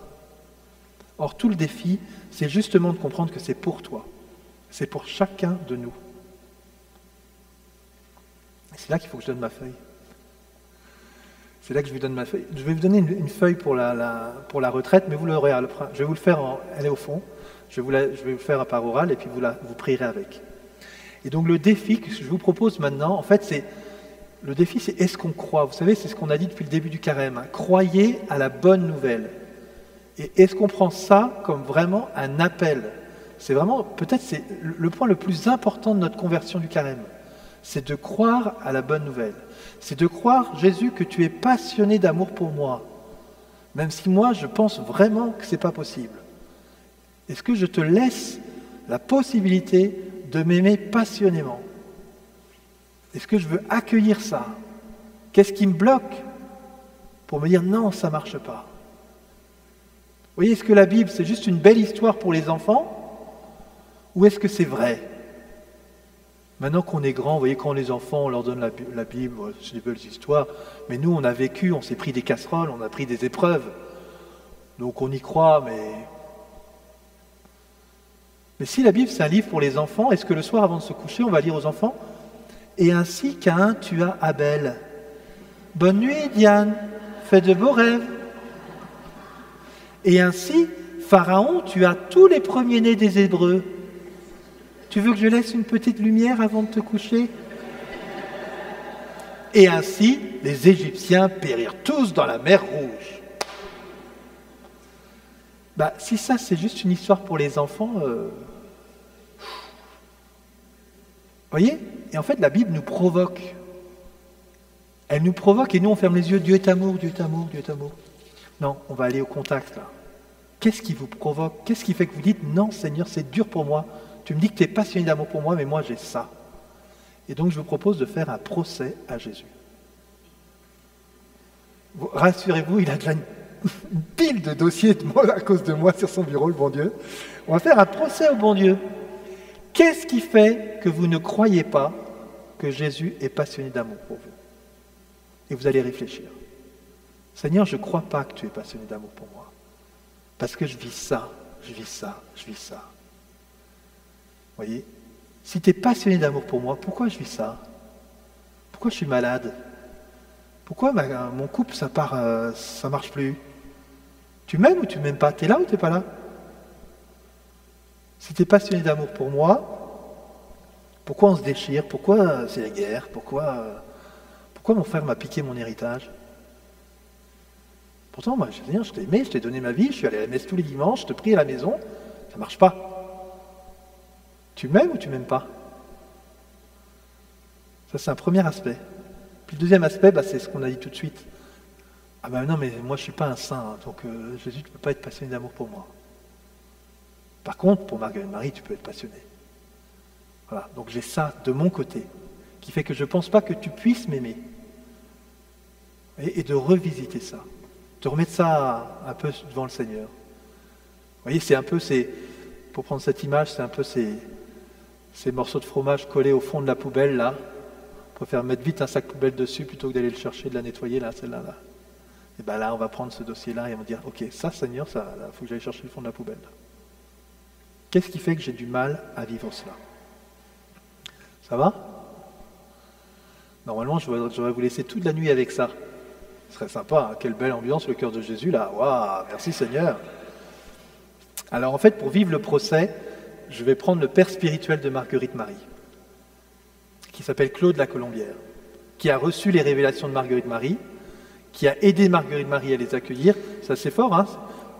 Or, tout le défi, c'est justement de comprendre que c'est pour toi. C'est pour chacun de nous. Et c'est là qu'il faut que je donne ma feuille. C'est là que je vous donne ma feuille. Je vais vous donner une feuille pour la retraite, mais vous l'aurez. Je vais vous le faire, elle est au fond. Je vais vous le faire par oral et puis vous prierez avec. Et donc le défi que je vous propose maintenant, en fait, le défi, c'est est-ce qu'on croit? Vous savez, c'est ce qu'on a dit depuis le début du carême. Hein. Croyez à la bonne nouvelle. Et est-ce qu'on prend ça comme vraiment un appel? C'est vraiment, peut-être, c'est le point le plus important de notre conversion du carême. C'est de croire à la bonne nouvelle. C'est de croire, Jésus, que tu es passionné d'amour pour moi. Même si moi, je pense vraiment que ce n'est pas possible. Est-ce que je te laisse la possibilité de m'aimer passionnément? Est-ce que je veux accueillir ça? Qu'est-ce qui me bloque pour me dire non, ça ne marche pas? Vous voyez, est-ce que la Bible, c'est juste une belle histoire pour les enfants? Ou est-ce que c'est vrai? Maintenant qu'on est grand, vous voyez, quand les enfants, on leur donne la Bible, c'est des belles histoires, mais nous, on a vécu, on s'est pris des casseroles, on a pris des épreuves. Donc on y croit, mais si la Bible c'est un livre pour les enfants, est-ce que le soir avant de se coucher, on va lire aux enfants « Et ainsi Caïn tua Abel. Bonne nuit Diane, fais de beaux rêves. Et ainsi Pharaon tua tous les premiers-nés des Hébreux. Tu veux que je laisse une petite lumière avant de te coucher ? Et ainsi les Égyptiens périrent tous dans la mer Rouge. » Si ça c'est juste une histoire pour les enfants, voyez ? Et en fait la Bible nous provoque. Elle nous provoque et nous on ferme les yeux. Dieu est amour, Dieu est amour, Dieu est amour. Non, on va aller au contact là. Qu'est-ce qui vous provoque ? Qu'est-ce qui fait que vous dites « Non Seigneur, c'est dur pour moi. Tu me dis que tu es passionné d'amour pour moi, mais moi j'ai ça. » Et donc je vous propose de faire un procès à Jésus. Rassurez-vous, il a déjà une pile de dossiers à cause de moi sur son bureau, le bon Dieu. On va faire un procès au bon Dieu. Qu'est-ce qui fait que vous ne croyez pas que Jésus est passionné d'amour pour vous ? Et vous allez réfléchir. Seigneur, je ne crois pas que tu es passionné d'amour pour moi. Parce que je vis ça, je vis ça, je vis ça. Vous voyez ? Si tu es passionné d'amour pour moi, pourquoi je vis ça ? Pourquoi je suis malade ? Pourquoi mon couple, ça marche plus ? Tu m'aimes ou tu m'aimes pas ? Tu es là ou tu n'es pas là ? Si tu es passionné d'amour pour moi, pourquoi on se déchire ? Pourquoi c'est la guerre ? Pourquoi mon frère m'a piqué mon héritage ? Pourtant, moi, Seigneur, je t'ai aimé, je t'ai donné ma vie, je suis allé à la messe tous les dimanches, je te prie à la maison, ça ne marche pas. Tu m'aimes ou tu m'aimes pas ? Ça, c'est un premier aspect. Puis le deuxième aspect, c'est ce qu'on a dit tout de suite. Ah non, mais moi je ne suis pas un saint, donc Jésus, tu ne peux pas être passionné d'amour pour moi. Par contre, pour Marguerite Marie, tu peux être passionné. Voilà, donc j'ai ça de mon côté, qui fait que je ne pense pas que tu puisses m'aimer. Et de revisiter ça, de remettre ça un peu devant le Seigneur. Vous voyez, pour prendre cette image, c'est un peu ces morceaux de fromage collés au fond de la poubelle, là. On préfère mettre vite un sac poubelle dessus plutôt que d'aller le chercher, de la nettoyer, là, celle-là. Là. Et là, on va prendre ce dossier-là et on va dire, ok, ça, Seigneur, il faut que j'aille chercher le fond de la poubelle. Là. Qu'est-ce qui fait que j'ai du mal à vivre cela ? Ça va ? Normalement, j'aurais vous laisser toute la nuit avec ça. Ce serait sympa, hein ? Quelle belle ambiance, le cœur de Jésus, là. Waouh, merci Seigneur. Alors, en fait, pour vivre le procès, je vais prendre le père spirituel de Marguerite Marie, qui s'appelle Claude la Colombière, qui a reçu les révélations de Marguerite Marie, qui a aidé Marguerite Marie à les accueillir. C'est assez fort, hein ?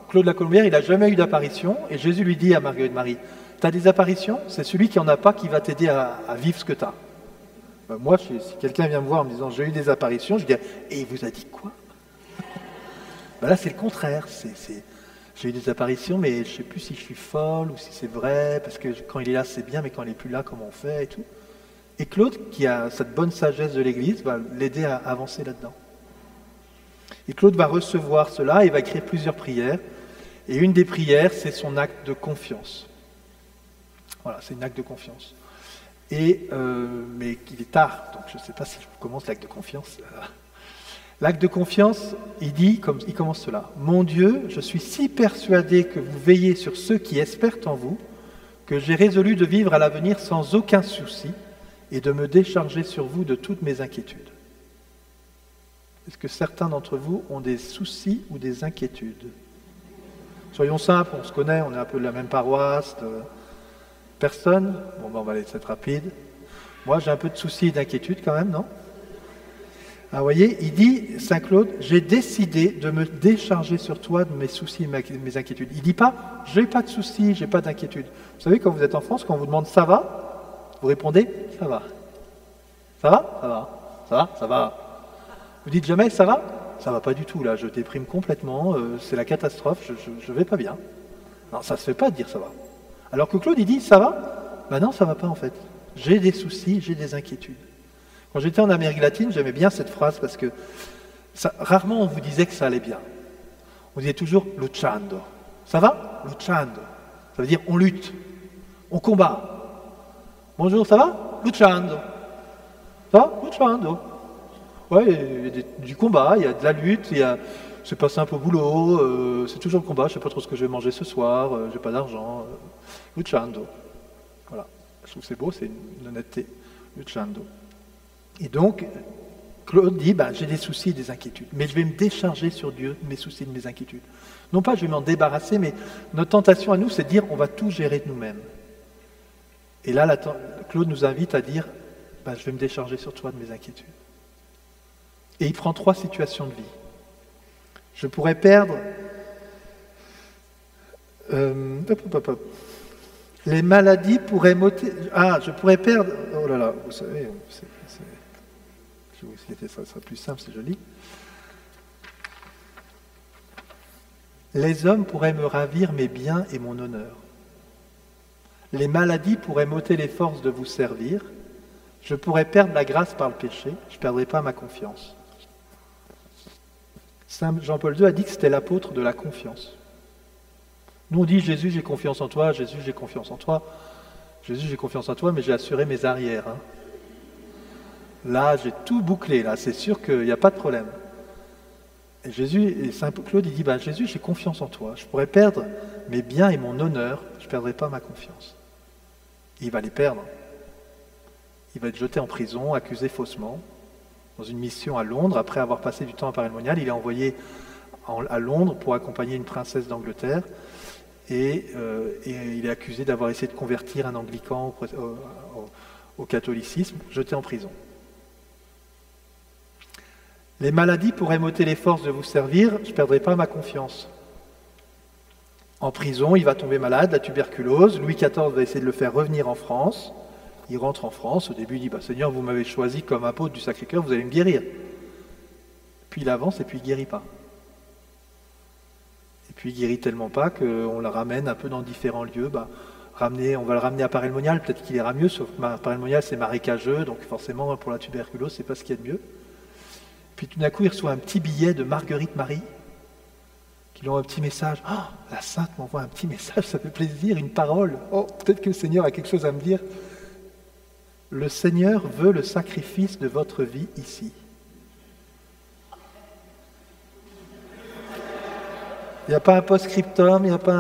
Claude la Colombière, il n'a jamais eu d'apparition, et Jésus lui dit à Marguerite Marie, « Tu as des apparitions ? C'est celui qui n'en a pas qui va t'aider à vivre ce que tu as. » Moi, si quelqu'un vient me voir en me disant « J'ai eu des apparitions », je dis « Et il vous a dit quoi ?» Là, c'est le contraire. J'ai eu des apparitions, mais je ne sais plus si je suis folle ou si c'est vrai, parce que quand il est là, c'est bien, mais quand il n'est plus là, comment on fait et tout. Et Claude, qui a cette bonne sagesse de l'Église, va l'aider à avancer là-dedans. Et Claude va recevoir cela et va écrire plusieurs prières. Et une des prières, c'est son acte de confiance. Voilà, c'est un acte de confiance. Mais il est tard, donc je ne sais pas si je commence l'acte de confiance. L'acte de confiance, il commence cela. « Mon Dieu, je suis si persuadé que vous veillez sur ceux qui espèrent en vous, que j'ai résolu de vivre à l'avenir sans aucun souci, et de me décharger sur vous de toutes mes inquiétudes. » Est-ce que certains d'entre vous ont des soucis ou des inquiétudes ? Soyons simples, on se connaît, on est un peu de la même paroisse. Personne ? Bon, on va aller être rapide. Moi, j'ai un peu de soucis et d'inquiétudes quand même, non ? Ah, vous voyez, il dit, Saint Claude, j'ai décidé de me décharger sur toi de mes soucis et mes inquiétudes. Il ne dit pas, j'ai pas de soucis, j'ai pas d'inquiétudes. Vous savez, quand vous êtes en France, quand on vous demande ça va, vous répondez, ça va. Ça va ? Ça va. Ça va ? Ça va. Vous dites jamais, ça va ? Ça va pas du tout, là, je déprime complètement, c'est la catastrophe, je vais pas bien. Non, ça se fait pas de dire ça va. Alors que Claude, il dit, ça va ? Ben non, ça va pas en fait. J'ai des soucis, j'ai des inquiétudes. Quand j'étais en Amérique latine, j'aimais bien cette phrase parce que rarement on vous disait que ça allait bien. On disait toujours « luchando ». Ça va ? Luchando. Ça veut dire on lutte, on combat. Bonjour, ça va ? Luchando. Ça va ? Luchando. Ouais, il y a du combat, il y a de la lutte, c'est pas simple au boulot, c'est toujours le combat, je sais pas trop ce que je vais manger ce soir, j'ai pas d'argent. Luciando. Voilà. Je trouve que c'est beau, c'est une honnêteté. Luciando. Et donc, Claude dit, j'ai des soucis et des inquiétudes, mais je vais me décharger sur Dieu de mes soucis et de mes inquiétudes. Non pas je vais m'en débarrasser, mais notre tentation à nous, c'est de dire, on va tout gérer de nous-mêmes. Et là, Claude nous invite à dire, je vais me décharger sur toi de mes inquiétudes. Et il prend 3 situations de vie. Je pourrais perdre... Les maladies pourraient m'ôter... je pourrais perdre... Oh là là, vous savez, je vais vous essayer, ça sera plus simple, c'est joli. Les hommes pourraient me ravir mes biens et mon honneur. Les maladies pourraient m'ôter les forces de vous servir. Je pourrais perdre la grâce par le péché. Je ne perdrai pas ma confiance. Saint Jean-Paul II a dit que c'était l'apôtre de la confiance. Nous on dit Jésus, j'ai confiance en toi, Jésus, j'ai confiance en toi. Jésus, j'ai confiance en toi, mais j'ai assuré mes arrières. Là, j'ai tout bouclé, là, c'est sûr qu'il n'y a pas de problème. Et Saint Claude, il dit, Jésus, j'ai confiance en toi. Je pourrais perdre mes biens et mon honneur, je ne perdrai pas ma confiance. Et il va les perdre. Il va être jeté en prison, accusé faussement, dans une mission à Londres. Après avoir passé du temps à Paray-le-Monial, il est envoyé à Londres pour accompagner une princesse d'Angleterre. Et il est accusé d'avoir essayé de convertir un anglican au catholicisme, jeté en prison. Les maladies pourraient m'ôter les forces de vous servir, je ne perdrai pas ma confiance. En prison, il va tomber malade, la tuberculose. Louis XIV va essayer de le faire revenir en France. Il rentre en France. Au début, il dit Seigneur, vous m'avez choisi comme apôtre du Sacré-Cœur, vous allez me guérir. Puis il avance et puis il ne guérit pas. Et puis il guérit tellement pas qu'on le ramène un peu dans différents lieux. On va le ramener à Paray-le-Monial, peut-être qu'il ira mieux, sauf que Paray-le-Monial c'est marécageux, donc forcément pour la tuberculose, c'est pas ce qu'il y a de mieux. Puis tout d'un coup, il reçoit un petit billet de Marguerite Marie, qui lui envoie un petit message. « Oh, la Sainte m'envoie un petit message, ça fait plaisir, une parole. Oh, peut-être que le Seigneur a quelque chose à me dire. Le Seigneur veut le sacrifice de votre vie ici. » Il n'y a pas un post-scriptum, il n'y a pas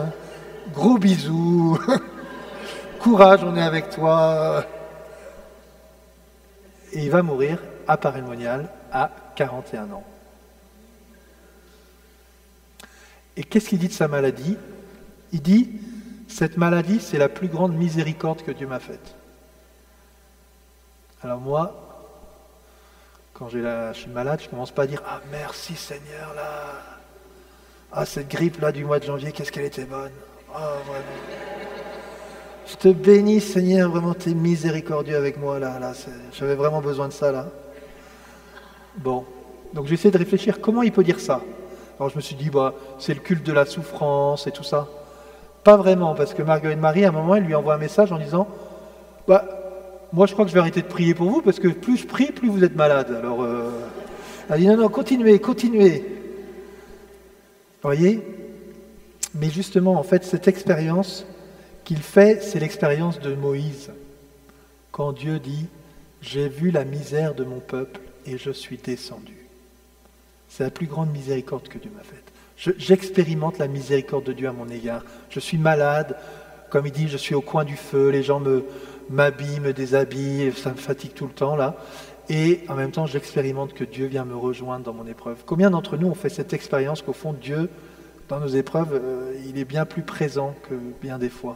un gros bisou. Courage, on est avec toi. Et il va mourir à Paray-le-Monial à 41 ans. Et qu'est-ce qu'il dit de sa maladie? Il dit, cette maladie, c'est la plus grande miséricorde que Dieu m'a faite. Alors moi, quand je suis malade, je ne commence pas à dire, ah merci Seigneur, là. Ah cette grippe là du mois de janvier, qu'est-ce qu'elle était bonne. Ah vraiment. Je te bénis Seigneur, vraiment tu es miséricordieux avec moi là. J'avais vraiment besoin de ça là. Bon, donc j'ai essayé de réfléchir, comment il peut dire ça? Alors je me suis dit, c'est le culte de la souffrance et tout ça. Pas vraiment, parce que Marguerite Marie, à un moment, elle lui envoie un message en disant, moi je crois que je vais arrêter de prier pour vous, parce que plus je prie, plus vous êtes malade. Alors, elle dit, non, continuez. Vous voyez? Mais justement, en fait, cette expérience qu'il fait, c'est l'expérience de Moïse. Quand Dieu dit, j'ai vu la misère de mon peuple et je suis descendu. C'est la plus grande miséricorde que Dieu m'a faite. J'expérimente la miséricorde de Dieu à mon égard. Je suis malade, comme il dit, je suis au coin du feu, les gens m'habillent, me déshabillent, ça me fatigue tout le temps là. Et en même temps, j'expérimente que Dieu vient me rejoindre dans mon épreuve. Combien d'entre nous ont fait cette expérience qu'au fond, Dieu, dans nos épreuves, il est bien plus présent que bien des fois.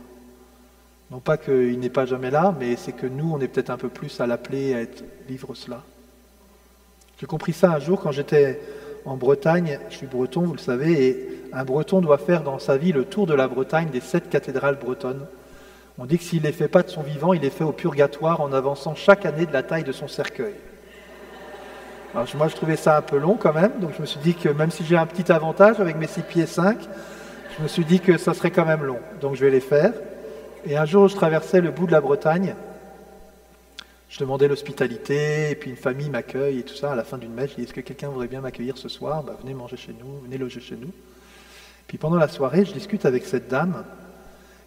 Non pas qu'il n'est pas jamais là, mais c'est que nous, on est peut-être un peu plus à l'appeler à vivre cela. J'ai compris ça un jour quand j'étais en Bretagne. Je suis breton, vous le savez, et un breton doit faire dans sa vie le tour de la Bretagne, des 7 cathédrales bretonnes. On dit que s'il ne les fait pas de son vivant, il les fait au purgatoire en avançant chaque année de la taille de son cercueil. Alors moi, je trouvais ça un peu long quand même, donc je me suis dit que même si j'ai un petit avantage avec mes 6 pieds 5, je me suis dit que ça serait quand même long. Donc je vais les faire. Et un jour, je traversais le bout de la Bretagne. Je demandais l'hospitalité, et puis une famille m'accueille et tout ça. À la fin d'une messe, je dis, est-ce que quelqu'un voudrait bien m'accueillir ce soir? Venez manger chez nous, venez loger chez nous. Puis pendant la soirée, je discute avec cette dame.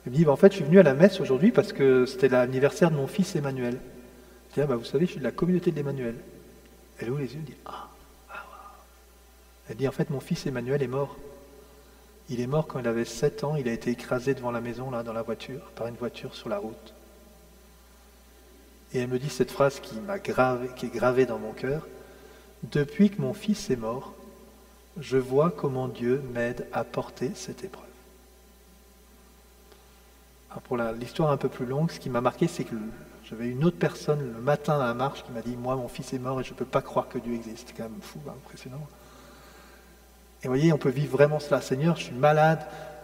Elle me dit, en fait, je suis venu à la messe aujourd'hui parce que c'était l'anniversaire de mon fils Emmanuel. Je dis, vous savez, je suis de la communauté de l'Emmanuel. Elle ouvre les yeux et me dit, Elle dit, en fait, mon fils Emmanuel est mort. Il est mort quand il avait 7 ans, il a été écrasé devant la maison, là, dans la voiture, par une voiture sur la route. Et elle me dit cette phrase qui est gravée dans mon cœur. Depuis que mon fils est mort, je vois comment Dieu m'aide à porter cette épreuve. Alors pour l'histoire un peu plus longue, ce qui m'a marqué, c'est que j'avais une autre personne le matin à la marche qui m'a dit « Moi, mon fils est mort et je ne peux pas croire que Dieu existe. » C'est quand même fou, impressionnant. Et vous voyez, on peut vivre vraiment cela. Seigneur, je suis malade.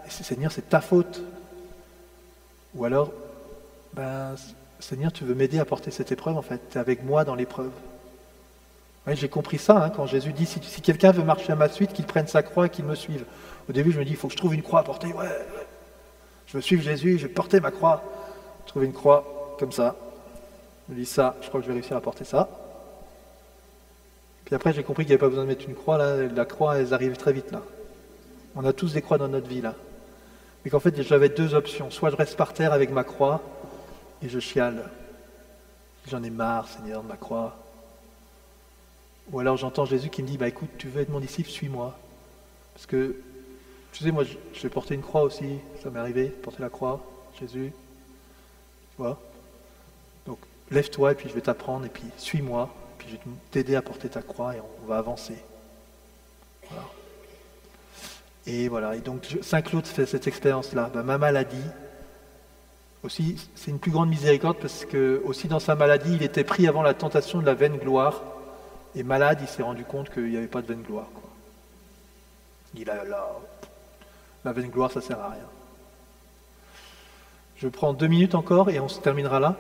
Et Seigneur, c'est ta faute. Ou alors, Seigneur, tu veux m'aider à porter cette épreuve, en fait. Tu es avec moi dans l'épreuve. Oui, j'ai compris ça, quand Jésus dit, si quelqu'un veut marcher à ma suite, qu'il prenne sa croix et qu'il me suive. Au début, je me dis, il faut que je trouve une croix à porter. Ouais. Je veux suivre Jésus, je vais porter ma croix. Trouver une croix comme ça. Je me dis ça, je crois que je vais réussir à porter ça. Puis après, j'ai compris qu'il n'y avait pas besoin de mettre une croix, là. La croix, elles arrivent très vite, là. On a tous des croix dans notre vie, là. Mais qu'en fait, j'avais 2 options. Soit je reste par terre avec ma croix et je chiale. J'en ai marre, Seigneur, de ma croix. Ou alors j'entends Jésus qui me dit, écoute, tu veux être mon disciple, suis-moi. Parce que, tu sais, moi, je vais porter une croix aussi. Ça m'est arrivé, porter la croix, Jésus. Tu vois ? Donc, lève-toi et puis je vais t'apprendre et puis suis-moi. Puis je vais t'aider à porter ta croix et on va avancer. Voilà. Et voilà. Et donc, Saint Claude fait cette expérience-là. Ma maladie, aussi, c'est une plus grande miséricorde parce que, aussi dans sa maladie, il était pris avant la tentation de la vaine gloire. Et malade, il s'est rendu compte qu'il n'y avait pas de vaine gloire. Il a la vaine gloire, ça ne sert à rien. Je prends 2 minutes encore et on se terminera là.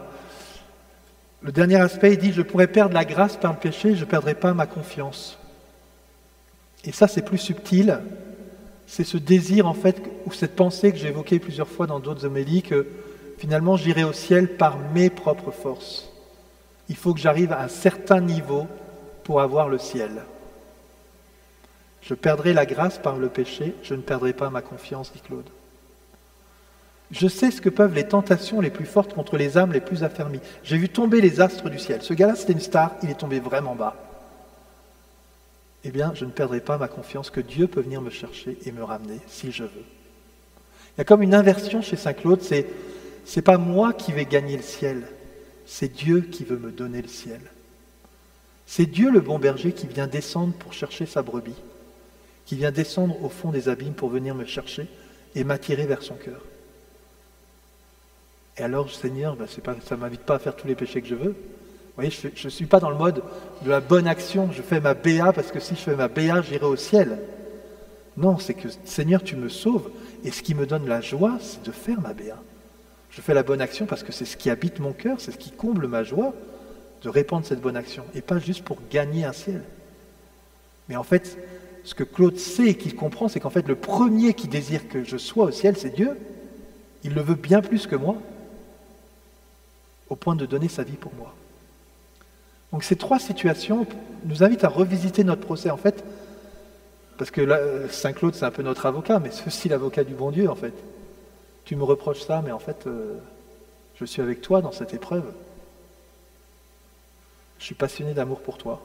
Le dernier aspect, il dit, je pourrais perdre la grâce par le péché, je ne perdrai pas ma confiance. Et ça, c'est plus subtil. C'est ce désir, en fait, ou cette pensée que j'ai évoquée plusieurs fois dans d'autres homélies, que finalement, j'irai au ciel par mes propres forces. Il faut que j'arrive à un certain niveau pour avoir le ciel. Je perdrai la grâce par le péché, je ne perdrai pas ma confiance, dit Claude. Je sais ce que peuvent les tentations les plus fortes contre les âmes les plus affermies. J'ai vu tomber les astres du ciel. Ce gars-là, c'était une star, il est tombé vraiment bas. Eh bien, je ne perdrai pas ma confiance que Dieu peut venir me chercher et me ramener si je veux. Il y a comme une inversion chez Saint Claude, c'est pas moi qui vais gagner le ciel, c'est Dieu qui veut me donner le ciel. C'est Dieu le bon berger qui vient descendre pour chercher sa brebis, qui vient descendre au fond des abîmes pour venir me chercher et m'attirer vers son cœur. Et alors, Seigneur, ça ne m'invite pas à faire tous les péchés que je veux. Vous voyez, je ne suis pas dans le mode de la bonne action, je fais ma BA parce que si je fais ma BA, j'irai au ciel. Non, c'est que, Seigneur, tu me sauves et ce qui me donne la joie, c'est de faire ma BA. Je fais la bonne action parce que c'est ce qui habite mon cœur, c'est ce qui comble ma joie, de répandre cette bonne action, et pas juste pour gagner un ciel. Mais en fait, ce que Claude sait et qu'il comprend, c'est qu'en fait, le premier qui désire que je sois au ciel, c'est Dieu. Il le veut bien plus que moi, au point de donner sa vie pour moi. Donc ces 3 situations nous invitent à revisiter notre procès, en fait, parce que là, Saint Claude, c'est un peu notre avocat, mais c'est aussi l'avocat du bon Dieu, en fait. Tu me reproches ça, mais en fait, je suis avec toi dans cette épreuve. Je suis passionné d'amour pour toi.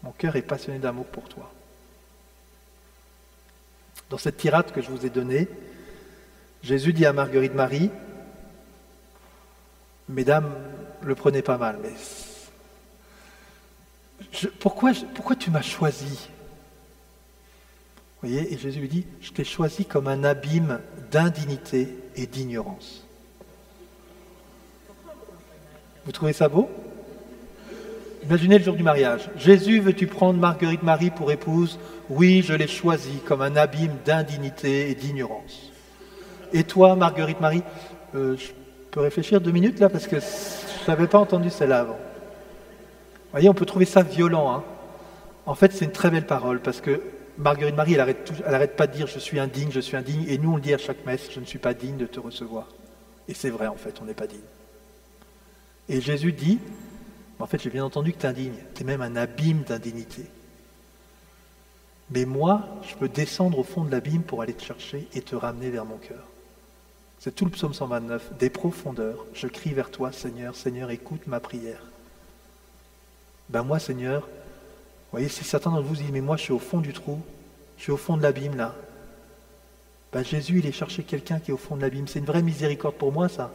Mon cœur est passionné d'amour pour toi. Dans cette tirade que je vous ai donnée, Jésus dit à Marguerite Marie, « Mesdames, le prenez pas mal, mais pourquoi tu m'as choisi ?» Vous voyez, et Jésus lui dit, « Je t'ai choisi comme un abîme d'indignité et d'ignorance. » Vous trouvez ça beau ? Imaginez le jour du mariage. Jésus, veux-tu prendre Marguerite Marie pour épouse ? Oui, je l'ai choisie comme un abîme d'indignité et d'ignorance. Et toi, Marguerite Marie, je peux réfléchir 2 minutes là parce que je n'avais pas entendu celle-là avant. Vous voyez, on peut trouver ça violent. Hein. En fait, c'est une très belle parole parce que Marguerite Marie, elle arrête pas de dire je suis indigne, et nous on le dit à chaque messe, je ne suis pas digne de te recevoir. Et c'est vrai en fait, on n'est pas digne. Et Jésus dit, en fait j'ai bien entendu que tu es indigne, tu es même un abîme d'indignité. Mais moi, je peux descendre au fond de l'abîme pour aller te chercher et te ramener vers mon cœur. C'est tout le psaume 129, des profondeurs, je crie vers toi Seigneur, Seigneur écoute ma prière. Ben moi Seigneur, vous voyez, si certains d'entre vous disent, mais moi je suis au fond du trou, Je suis au fond de l'abîme là. Ben, Jésus, il est chercher quelqu'un qui est au fond de l'abîme. C'est une vraie miséricorde pour moi, ça.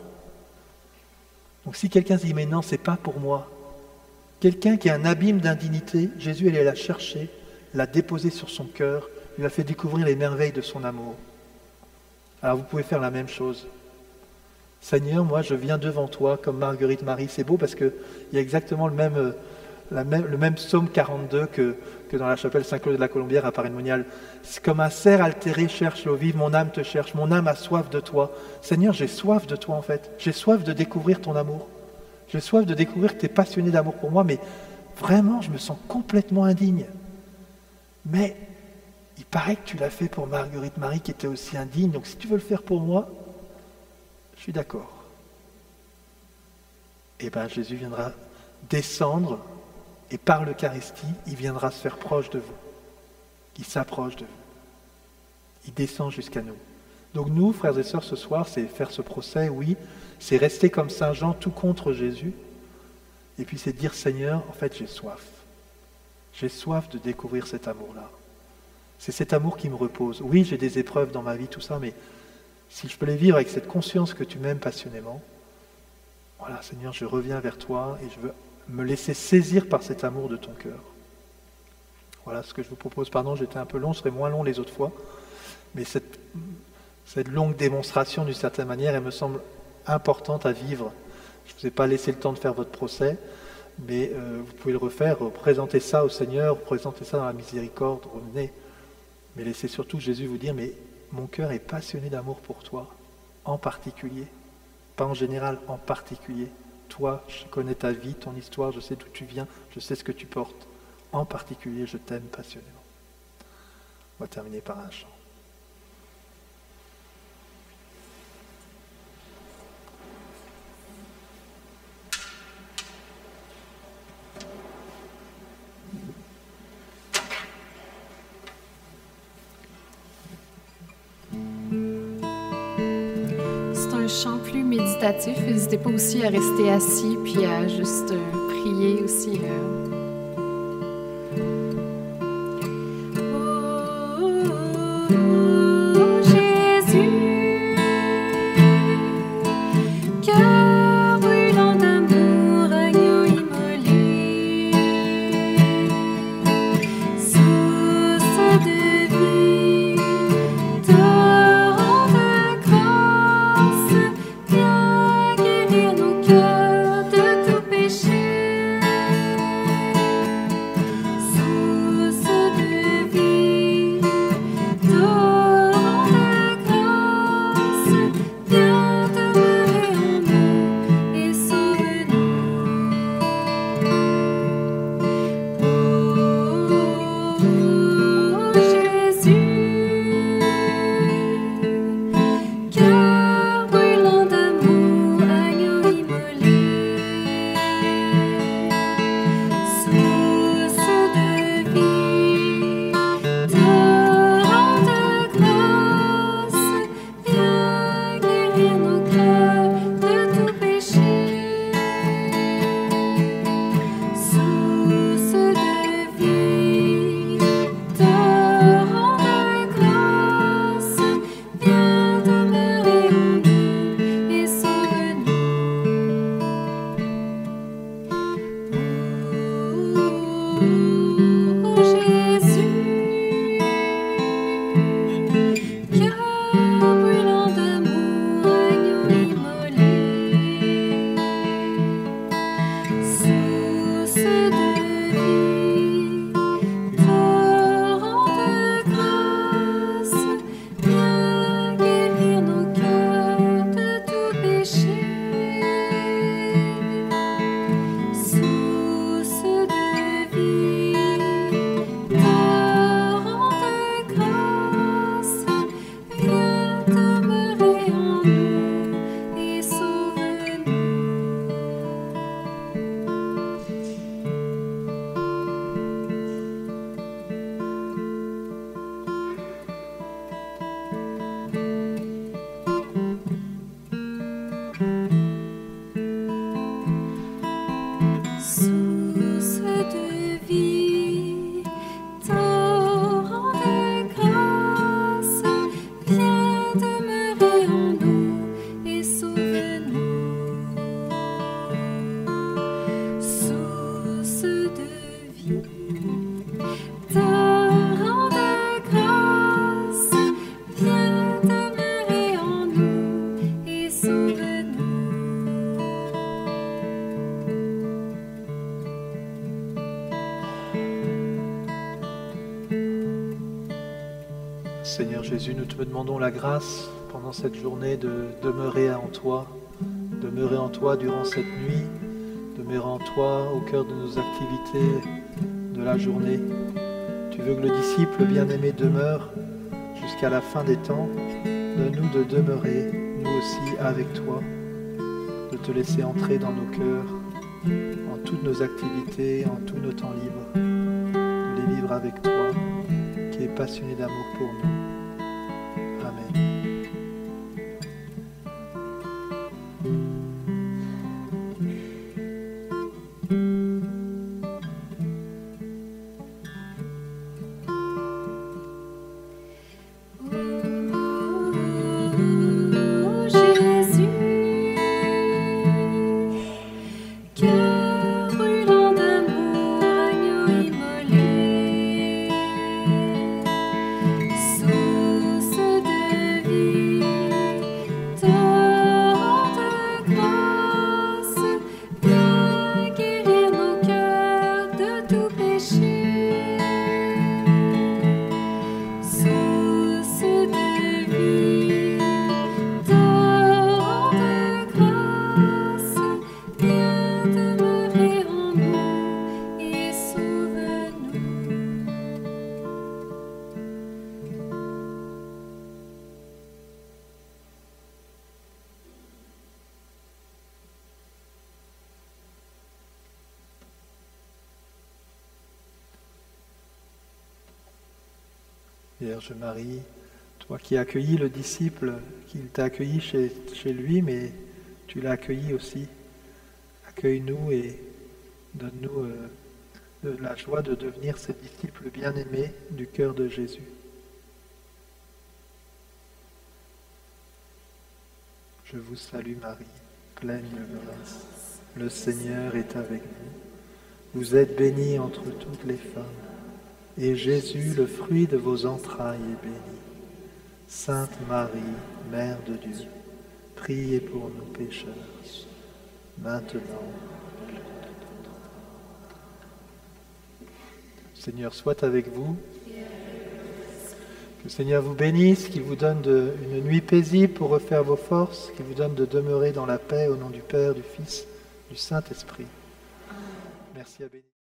Donc si quelqu'un se dit, mais non, c'est pas pour moi. Quelqu'un qui a un abîme d'indignité, Jésus, il est la chercher, l'a déposé sur son cœur, lui a fait découvrir les merveilles de son amour. Alors vous pouvez faire la même chose. Seigneur, moi je viens devant toi comme Marguerite Marie. C'est beau parce qu'il y a exactement le même psaume 42 que dans la chapelle Saint-Claude de la Colombière à Paray-le-Monial. C'est comme un cerf altéré cherche l'eau vive, mon âme te cherche, mon âme a soif de toi. Seigneur, j'ai soif de toi en fait. J'ai soif de découvrir ton amour. J'ai soif de découvrir que tu es passionné d'amour pour moi, mais vraiment, je me sens complètement indigne. Mais il paraît que tu l'as fait pour Marguerite Marie qui était aussi indigne, donc si tu veux le faire pour moi, je suis d'accord. Et bien Jésus viendra descendre et par l'Eucharistie, il viendra se faire proche de vous. Il s'approche de vous. Il descend jusqu'à nous. Donc nous, frères et sœurs, ce soir, c'est faire ce procès, oui, c'est rester comme Saint Jean tout contre Jésus, et puis c'est dire, Seigneur, en fait j'ai soif. J'ai soif de découvrir cet amour-là. C'est cet amour qui me repose. Oui, j'ai des épreuves dans ma vie, tout ça, mais si je peux les vivre avec cette conscience que tu m'aimes passionnément, voilà, Seigneur, je reviens vers toi et je veux me laisser saisir par cet amour de ton cœur. Voilà ce que je vous propose. Pardon, j'étais un peu long, je serai moins long les autres fois, mais cette longue démonstration, d'une certaine manière, elle me semble importante à vivre. Je ne vous ai pas laissé le temps de faire votre procès, mais vous pouvez le refaire, présenter ça au Seigneur, présenter ça dans la miséricorde, revenez. Mais laissez surtout Jésus vous dire, mais mon cœur est passionné d'amour pour toi, en particulier, pas en général, en particulier. Toi, je connais ta vie, ton histoire, je sais d'où tu viens, je sais ce que tu portes. En particulier, je t'aime passionnément. On va terminer par un chant. C'est un chant plus méditatif. N'hésitez pas aussi à rester assis puis à juste prier aussi. Oh, Jésus, cœur brûlant d'amour, agneau immolé, source de vie, torrent de grâce, viens guérir nos cœurs de tout péché. Nous te demandons la grâce pendant cette journée de demeurer en toi durant cette nuit, demeurer en toi au cœur de nos activités de la journée. Tu veux que le disciple bien-aimé demeure jusqu'à la fin des temps. Donne-nous de demeurer, nous aussi, avec toi, de te laisser entrer dans nos cœurs, en toutes nos activités, en tous nos temps libres, de les vivre avec toi, qui est passionné d'amour pour nous. Amen. Cœur brûlant d'amour, agneau immolé, source de vie, torrent de grâce, viens guérir nos cœurs de tout péché. Source de vie, torrent de grâce, viens demeurer en nous et sauve-nous. Vierge Marie, toi qui as accueilli le disciple, qu'il t'a accueilli chez lui, mais tu l'as accueilli aussi. Accueille-nous et donne-nous la joie de devenir ces disciples bien-aimés du cœur de Jésus. Je vous salue Marie, pleine de grâce. Le Seigneur est avec vous. Vous êtes bénie entre toutes les femmes, et Jésus, le fruit de vos entrailles, est béni. Sainte Marie, Mère de Dieu, priez pour nous pécheurs, maintenant. Le Seigneur soit avec vous. Que le Seigneur vous bénisse, qu'il vous donne une nuit paisible pour refaire vos forces, qu'il vous donne de demeurer dans la paix au nom du Père, du Fils, du Saint-Esprit. Merci à bénir.